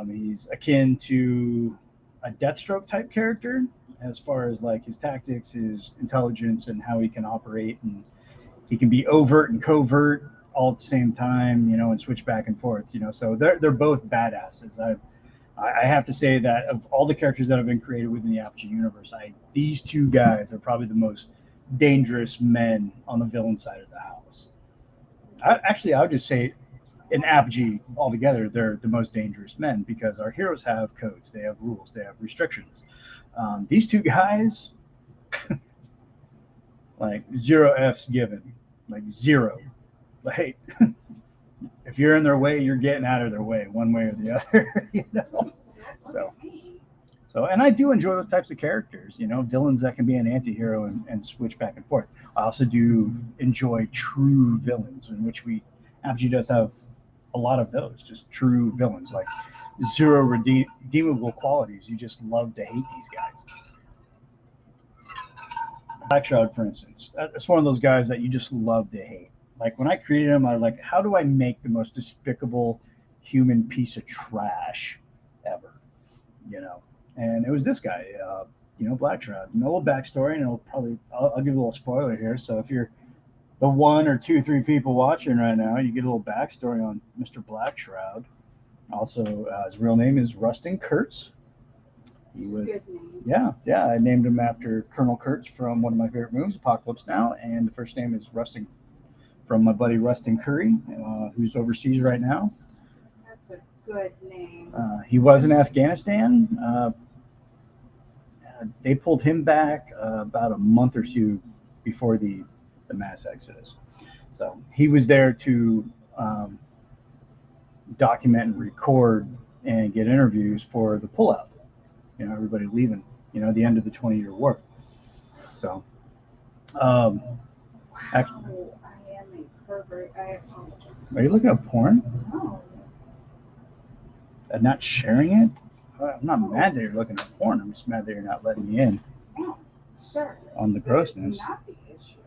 He's akin to a Deathstroke type character as far as like his tactics, his intelligence, and how he can operate. And he can be overt and covert all at the same time, and switch back and forth. So they're both badasses. I have to say that of all the characters that have been created within the Apogee universe, these two guys are probably the most dangerous men on the villain side of the house. I would just say in Apogee altogether, they're the most dangerous men because our heroes have codes, they have rules, they have restrictions. These two guys, like zero F's given, like zero. Like if you're in their way, you're getting out of their way one way or the other. So, and I do enjoy those types of characters, villains that can be an anti-hero and switch back and forth. I also do enjoy true villains, in which Apogee does have a lot of those, just true villains, like zero redeemable qualities. You just love to hate these guys. Black Shroud, for instance, that's one of those guys that you just love to hate. Like when I created him, I like, how do I make the most despicable human piece of trash ever? And it was this guy, Black Shroud. No little backstory, and I'll give you a little spoiler here. So if you're the one or two, three people watching right now, you get a little backstory on Mr. Black Shroud. Also, his real name is Rustin Kurtz. He was, yeah. I named him after Colonel Kurtz from one of my favorite movies, Apocalypse Now, and the first name is Rustin from my buddy Rustin Curry, who's overseas right now. That's a good name. He was in Afghanistan. They pulled him back about a month or two before the mass exodus. So he was there to document and record and get interviews for the pullout. Everybody leaving. The end of the 20-year war. So, wow, I am a pervert. I apologize. Are you looking at porn? No. And not sharing it? I'm not mad that you're looking at porn. I'm just mad that you're not letting me in. No, sure. On the grossness. That's not the issue.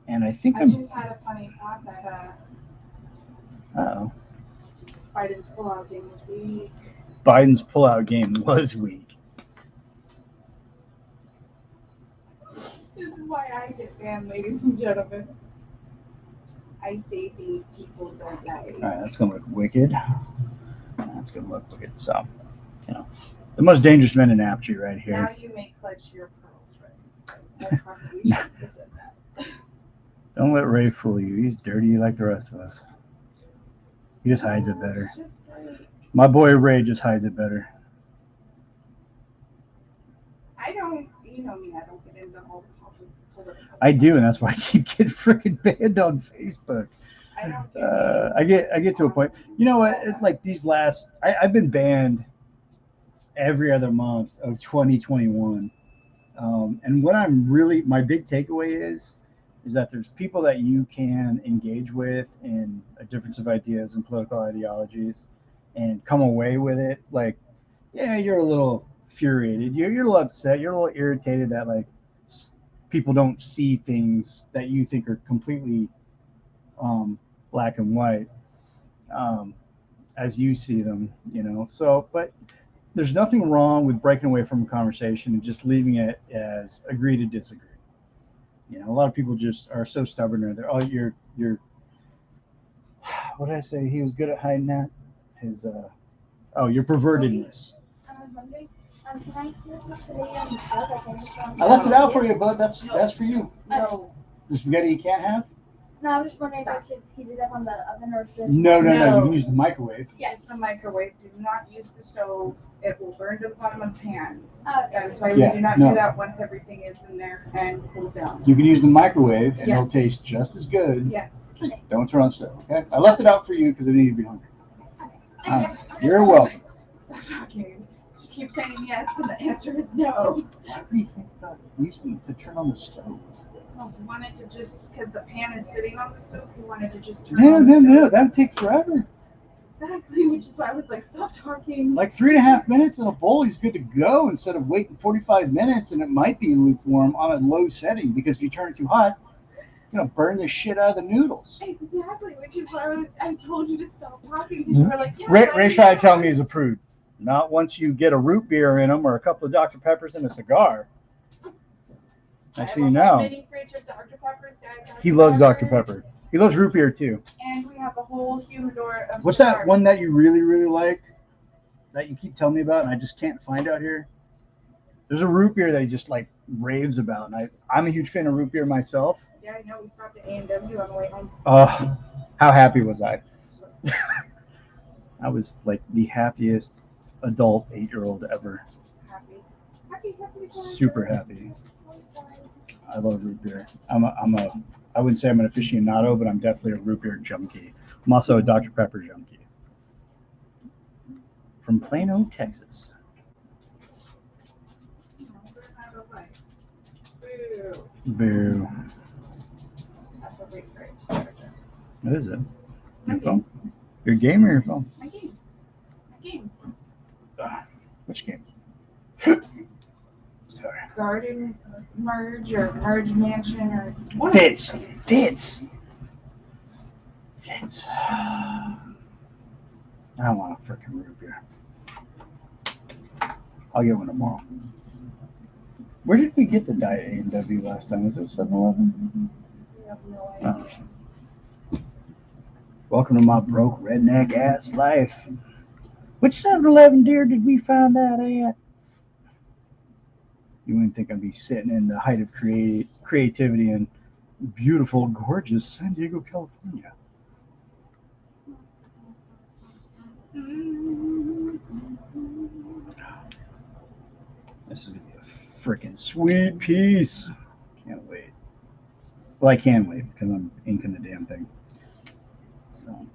And I think I just had a funny thought that Uh-oh. Biden's pullout game was weak. Biden's pullout game was weak. This is why I get banned, ladies and gentlemen. I say things people don't like. All right, that's gonna look wicked. That's gonna look wicked. So, the most dangerous men in Apogee right here. Now you may clutch your pearls, right? I probably should have said that. Don't let Ray fool you. He's dirty like the rest of us. He just hides it better. Just like, My boy Ray just hides it better. I don't, you know me, I don't get into all the political. I do, and that's why I keep getting freaking banned on Facebook. I don't I get to a point. You know what? It's like these last, I've been banned every other month of 2021. And what my big takeaway is that there's people that you can engage with in a difference of ideas and political ideologies and come away with it. Like, yeah, you're a little infuriated. You're a little upset. You're a little irritated that like people don't see things that you think are completely black and white as you see them, So, but there's nothing wrong with breaking away from a conversation and just leaving it as agree to disagree. A lot of people just are so stubborn. Or they're, you're. What did I say? He was good at hiding that. His your pervertedness. I was wondering, can I use the spaghetti on the stove? Like, I just want I left it out for you, bud. That's for you. No. The spaghetti you can't have? No, I was just wondering if I should heat it up on the oven or just. No. You No. can use the microwave. Yes, the microwave. Do not use the stove. It will burn to the bottom of the pan. Okay. That is why Yeah, we do not no. do that once everything is in there and cooled down. You can use the microwave, and it'll Yes. taste just as good. Yes. Just don't turn on the stove, okay? I left it out for you because I knew you'd be hungry. Okay. You're welcome. Stop talking. You keep saying yes, and the answer is no. Why do you think about using to turn on the stove? No, he wanted to just, because the pan is sitting on the stove, he wanted to just turn on the No. stove. That'd take forever. Exactly, which is why I was like, stop talking. Like 3.5 minutes in a bowl, he's good to go instead of waiting 45 minutes, and it might be lukewarm on a low setting because if you turn it too hot, you're gonna burn the shit out of the noodles. Exactly, which is why I told you to stop talking because you were like, yeah. Ray tried to tell me he's a prude. Not once you get a root beer in them or a couple of Dr. Peppers and a cigar. Next thing you know, Mini fridge of Dr. Peppers. he loves Dr. Pepper. He loves root beer too. And we have a whole humidor of What's that stars. one that you really, really like that you keep telling me about and I just can't find out here? There's a root beer that he just like raves about, and I'm a huge fan of root beer myself. Yeah, I know. We stopped at A&W on the way home. Oh, how happy was I? I was like the happiest adult 8-year-old ever. Happy. Super happy. I love root beer. I wouldn't say I'm an aficionado, but I'm definitely a root beer junkie. I'm also a Dr. Pepper junkie. From Plano, Texas. Boo. That's a big fridge. What is it? My Your phone? Your game or your phone? My game. Which game? Sorry. Garden merge or merge mansion or what? Fits. I want a freaking root beer. I'll get one tomorrow. Where did we get the Diet A&W last time? Was it 7-Eleven? We have no idea. Oh. Welcome to my broke redneck ass life. Which 7-Eleven, dear, did we find that at? You wouldn't think I'd be sitting in the height of creativity in beautiful, gorgeous San Diego, California. This is going to be a freaking sweet piece. Can't wait. Well, I can wait because I'm inking the damn thing. So.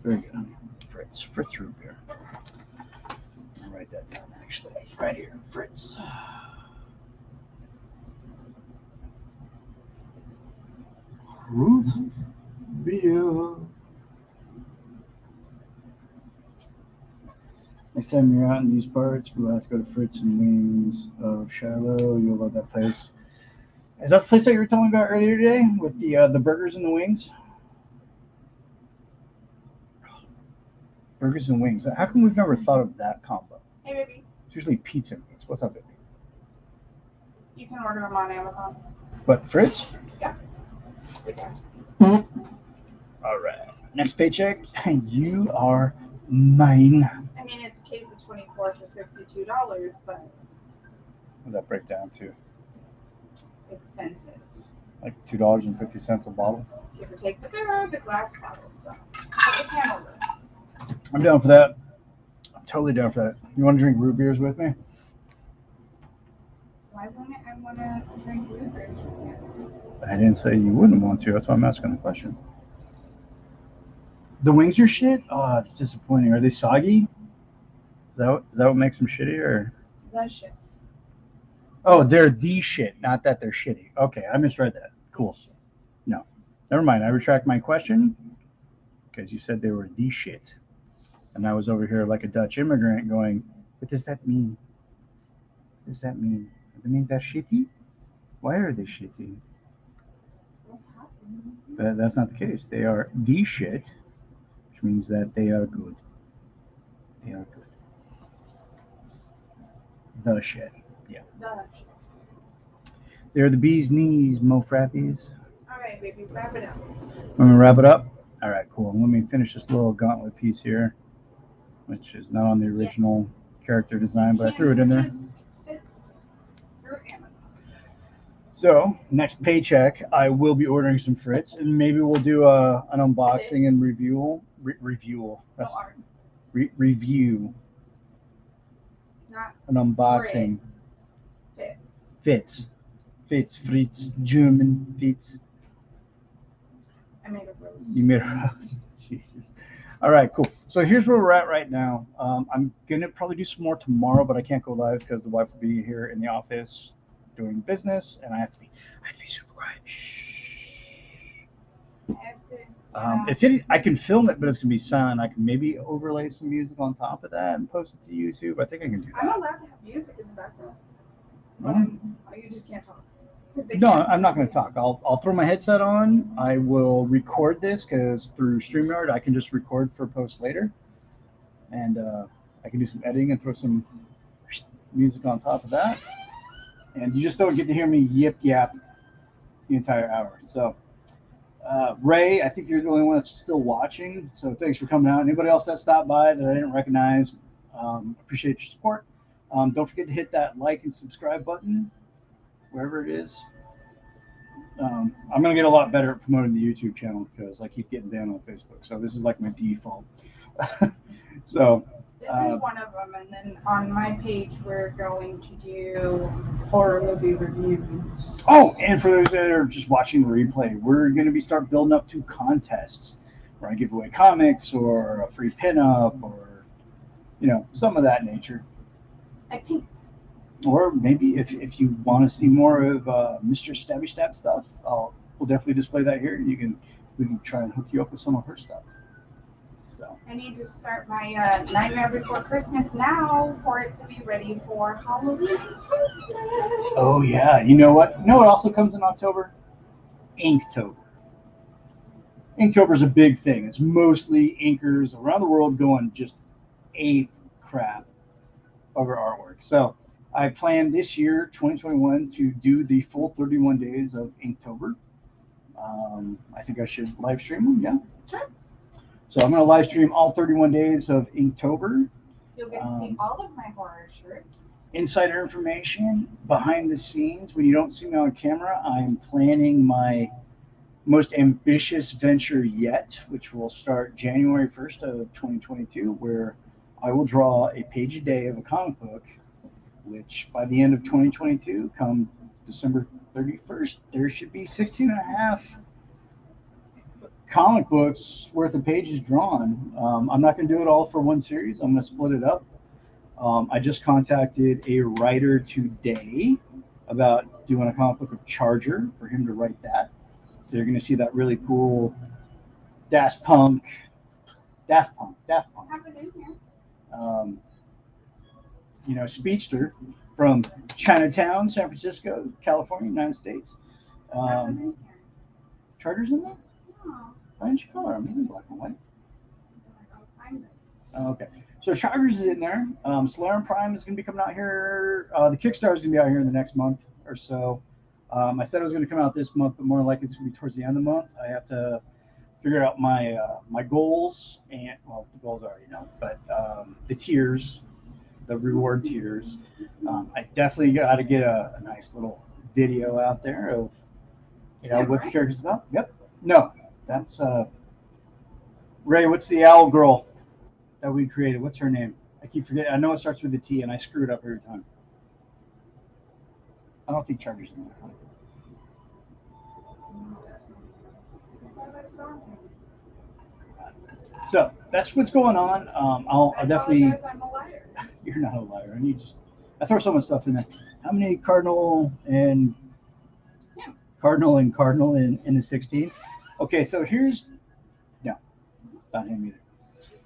Very good. Fritz root beer. I'll write that down actually. Right here, Fritz. Root beer. Next time you're out in these parts, we'll have to go to Fritz and Wings of Shiloh. You'll love that place. Is that the place that you were telling me about earlier today with the burgers and the wings? Burgers and wings. How come we've never thought of that combo? Hey, baby. It's usually pizza and wings. What's up, baby? You can order them on Amazon. But Fritz? Yeah. Okay. All right. Next paycheck, you are mine. I mean, it's a case of 24 for $62, but What does that break down to? expensive. Like $2.50 a bottle? Give or take, but there are the glass bottles, so but you can order. I'm down for that. I'm totally down for that. You want to drink root beers with me? So I wanna drink root beers with you. I didn't say you wouldn't want to. That's why I'm asking the question. The wings are shit? Oh, it's disappointing. Are they soggy? Is that what makes them shitty? Or That shit. oh, they're the shit, not that they're shitty. Okay, I misread that. Cool. No, never mind. I retract my question because you said they were the shit, and I was over here like a Dutch immigrant going, "What does that mean? What does that mean? They mean that shitty? Why are they shitty?" What happened? That's not the case. They are the shit, which means that they are good. They are good. The shit. That shit. They're the bee's knees, mo frappies. All right, baby, wrap it up. I'm gonna wrap it up. All right, cool. Let me finish this little gauntlet piece here, which is not on the original character design, but I threw it in there. Just fits through Amazon. So next paycheck, I will be ordering some Fritz, and maybe we'll do an unboxing and review. Review. That's No art. review. Not An unboxing. Fits. Fritz, German Fritz. I made a rose. You made a Jesus. All right, cool. So here's where we're at right now. I'm gonna probably do some more tomorrow, but I can't go live because the wife will be here in the office doing business, and I have to be super quiet. Shh. I have to. If it, I can film it, but it's gonna be silent. I can maybe overlay some music on top of that and post it to YouTube. I think I can do I'm that. allowed to have music in the background. You just can't talk. No, I'm not going to talk. I'll throw my headset on. I will record this because through StreamYard I can just record for post later, and I can do some editing and throw some music on top of that. And you just don't get to hear me yip yap the entire hour. So, Ray, I think you're the only one that's still watching. So thanks for coming out. Anybody else that stopped by that I didn't recognize, appreciate your support. Don't forget to hit that like and subscribe button wherever it is. I'm going to get a lot better at promoting the YouTube channel because I keep getting banned on Facebook. So this is like my default. So This is one of them, and then on my page we're going to do horror movie reviews. oh, and for those that are just watching the replay, we're going to be start building up to contests where I give away comics or a free pinup or some of that nature. I paint. Or maybe if you want to see more of Mr. Stabby Stab stuff, we'll definitely display that here. We can try and hook you up with some of her stuff. So I need to start my Nightmare Before Christmas now for it to be ready for Halloween. oh yeah, you know what? You know what also comes in October? Inktober. Inktober's a big thing. It's mostly inkers around the world going just ape crap over artwork. So I plan this year, 2021, to do the full 31 days of Inktober. I think I should live stream them, yeah? Sure. So I'm going to live stream all 31 days of Inktober. You'll get to see all of my horror shirts. Insider information, behind the scenes. When you don't see me on camera, I'm planning my most ambitious venture yet, which will start January 1st of 2022, where I will draw a page a day of a comic book, which by the end of 2022, come December 31st, there should be 16 and a half comic books worth of pages drawn. I'm not going to do it all for one series. I'm going to split it up. I just contacted a writer today about doing a comic book of Charger for him to write that. So you're going to see that really cool Daft Punk, Daft Punk. Have it in here. Um, Speedster from Chinatown, San Francisco, California, United States. Have it Um, in here. Charger's in there? Oh, Why didn't you color him? He's in black and white. I'll find it. Oh, okay. So Chargers is in there. Solarium Prime is going to be coming out here. The Kickstarter is going to be out here in the next month or so. I said it was going to come out this month, but more likely it's going to be towards the end of the month. I have to figure out my goals and the goals I already know, but the tiers, the reward tiers. I definitely got to get a nice little video out there of what the character's about. Yep. No, that's Ray. What's the owl girl that we created? What's her name? I keep forgetting. I know it starts with a T, and I screw it up every time. I don't think Charger's in there. So that's what's going on. I'll definitely. I'm a liar. You're not a liar, and I throw so much stuff in there. How many Cardinal and Cardinal in the 16? Okay, so here's no, it's not him either.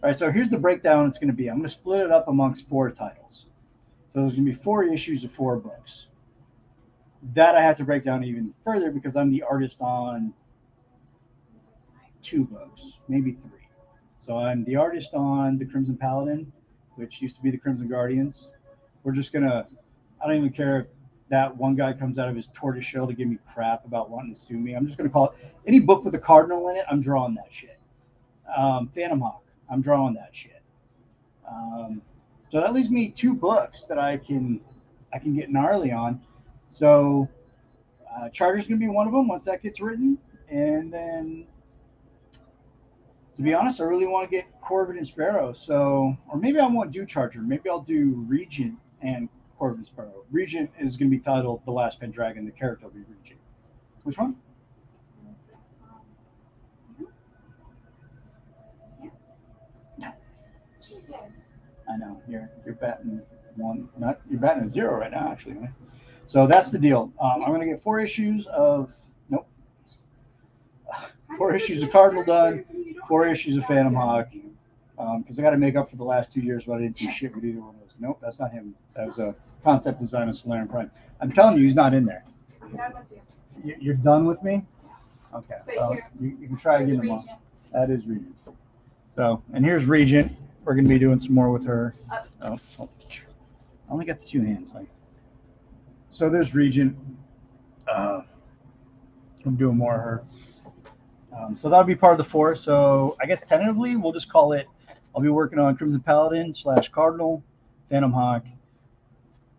All right, so here's the breakdown. It's going to be. I'm going to split it up amongst 4 titles. So there's going to be 4 issues of 4 books. That I have to break down even further because I'm the artist on 2 books, maybe 3. So I'm the artist on the Crimson Paladin, which used to be the Crimson Guardians. We're just gonna. I don't even care if that one guy comes out of his tortoise shell to give me crap about wanting to sue me. I'm just gonna call it any book with a cardinal in it. I'm drawing that shit. Phantom Hawk. I'm drawing that shit. So that leaves me 2 books that I can get gnarly on. So Charter's gonna be one of them once that gets written, and then to be honest, I really want to get Corbin and Sparrow. So, or maybe I won't do Charger. Maybe I'll do Regent and Corbin and Sparrow. Regent is going to be titled The Last Pendragon. The character will be Regent. Which one? Jesus. I know you're batting one. Not you're batting a 0 right now, actually. Man. So that's the deal. I'm going to get 4 issues of 4 issues of Cardinal done, 4 issues of Phantom Hawk, because I got to make up for the last 2 years where I didn't do shit with either one of those. Nope, that's not him. That was a concept design of Solarium Prime. I'm telling you, he's not in there. I'm done with you. You're done with me? Okay. But Well, here. you can try again tomorrow. Regent. That is Regent. So, and here's Regent. We're going to be doing some more with her. Oh, I only got the 2 hands. So there's Regent. I'm doing more of her. So that'll be part of the 4. So I guess tentatively we'll just call it. I'll be working on Crimson Paladin / Cardinal, Phantom Hawk,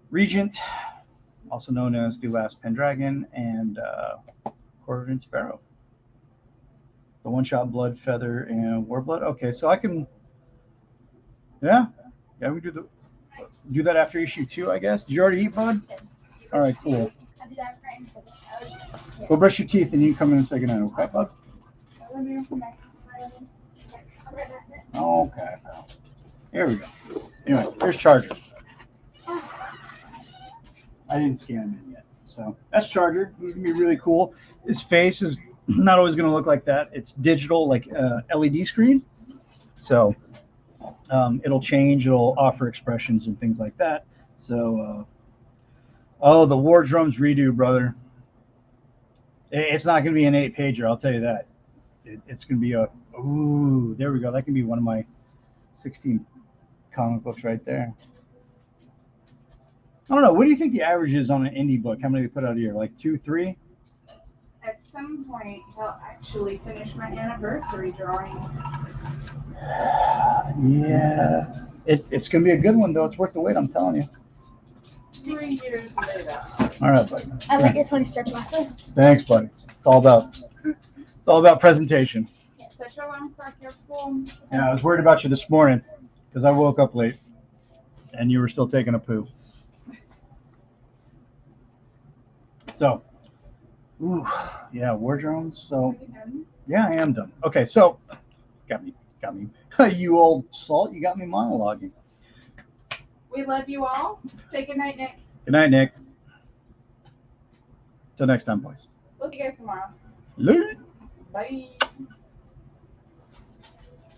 Regent, also known as the Last Pendragon, and Corbin and Sparrow. The one-shot Blood, Feather, and Warblood. Okay, so I can. Yeah, we do that after issue 2, I guess. Did you already eat, bud? Yes. All right, cool. I'll do that right in a second. Yes. Go brush your teeth and you come in and say goodnight, okay, bud? Let me come back. I'll be right back. Okay, pal. Here we go. Anyway, here's Charger. I didn't scan him in yet. So that's Charger. He's going to be really cool. His face is not always going to look like that. It's digital, like LED screen. So it'll change. It'll offer expressions and things like that. So, the War Drums redo, brother. It's not going to be an 8-pager, I'll tell you that. It's going to be there we go. That can be one of my 16 comic books right there. I don't know. What do you think the average is on an indie book? How many they put out a year? Like 2, 3? At some point, he'll actually finish my anniversary drawing. Yeah. It's going to be a good one, though. It's worth the wait, I'm telling you. 3 years later. All right, buddy. I like your Tony Stark glasses. Thanks, buddy. It's all about presentation. So show them for your school. Yeah, I was worried about you this morning because I woke up late and you were still taking a poo. So, war drones. So, yeah, I am done. Okay, so got me. You old salt, you got me monologuing. We love you all. Say goodnight, Nick. Good night, Nick. Till next time, boys. We'll see you guys tomorrow. Late. Bye.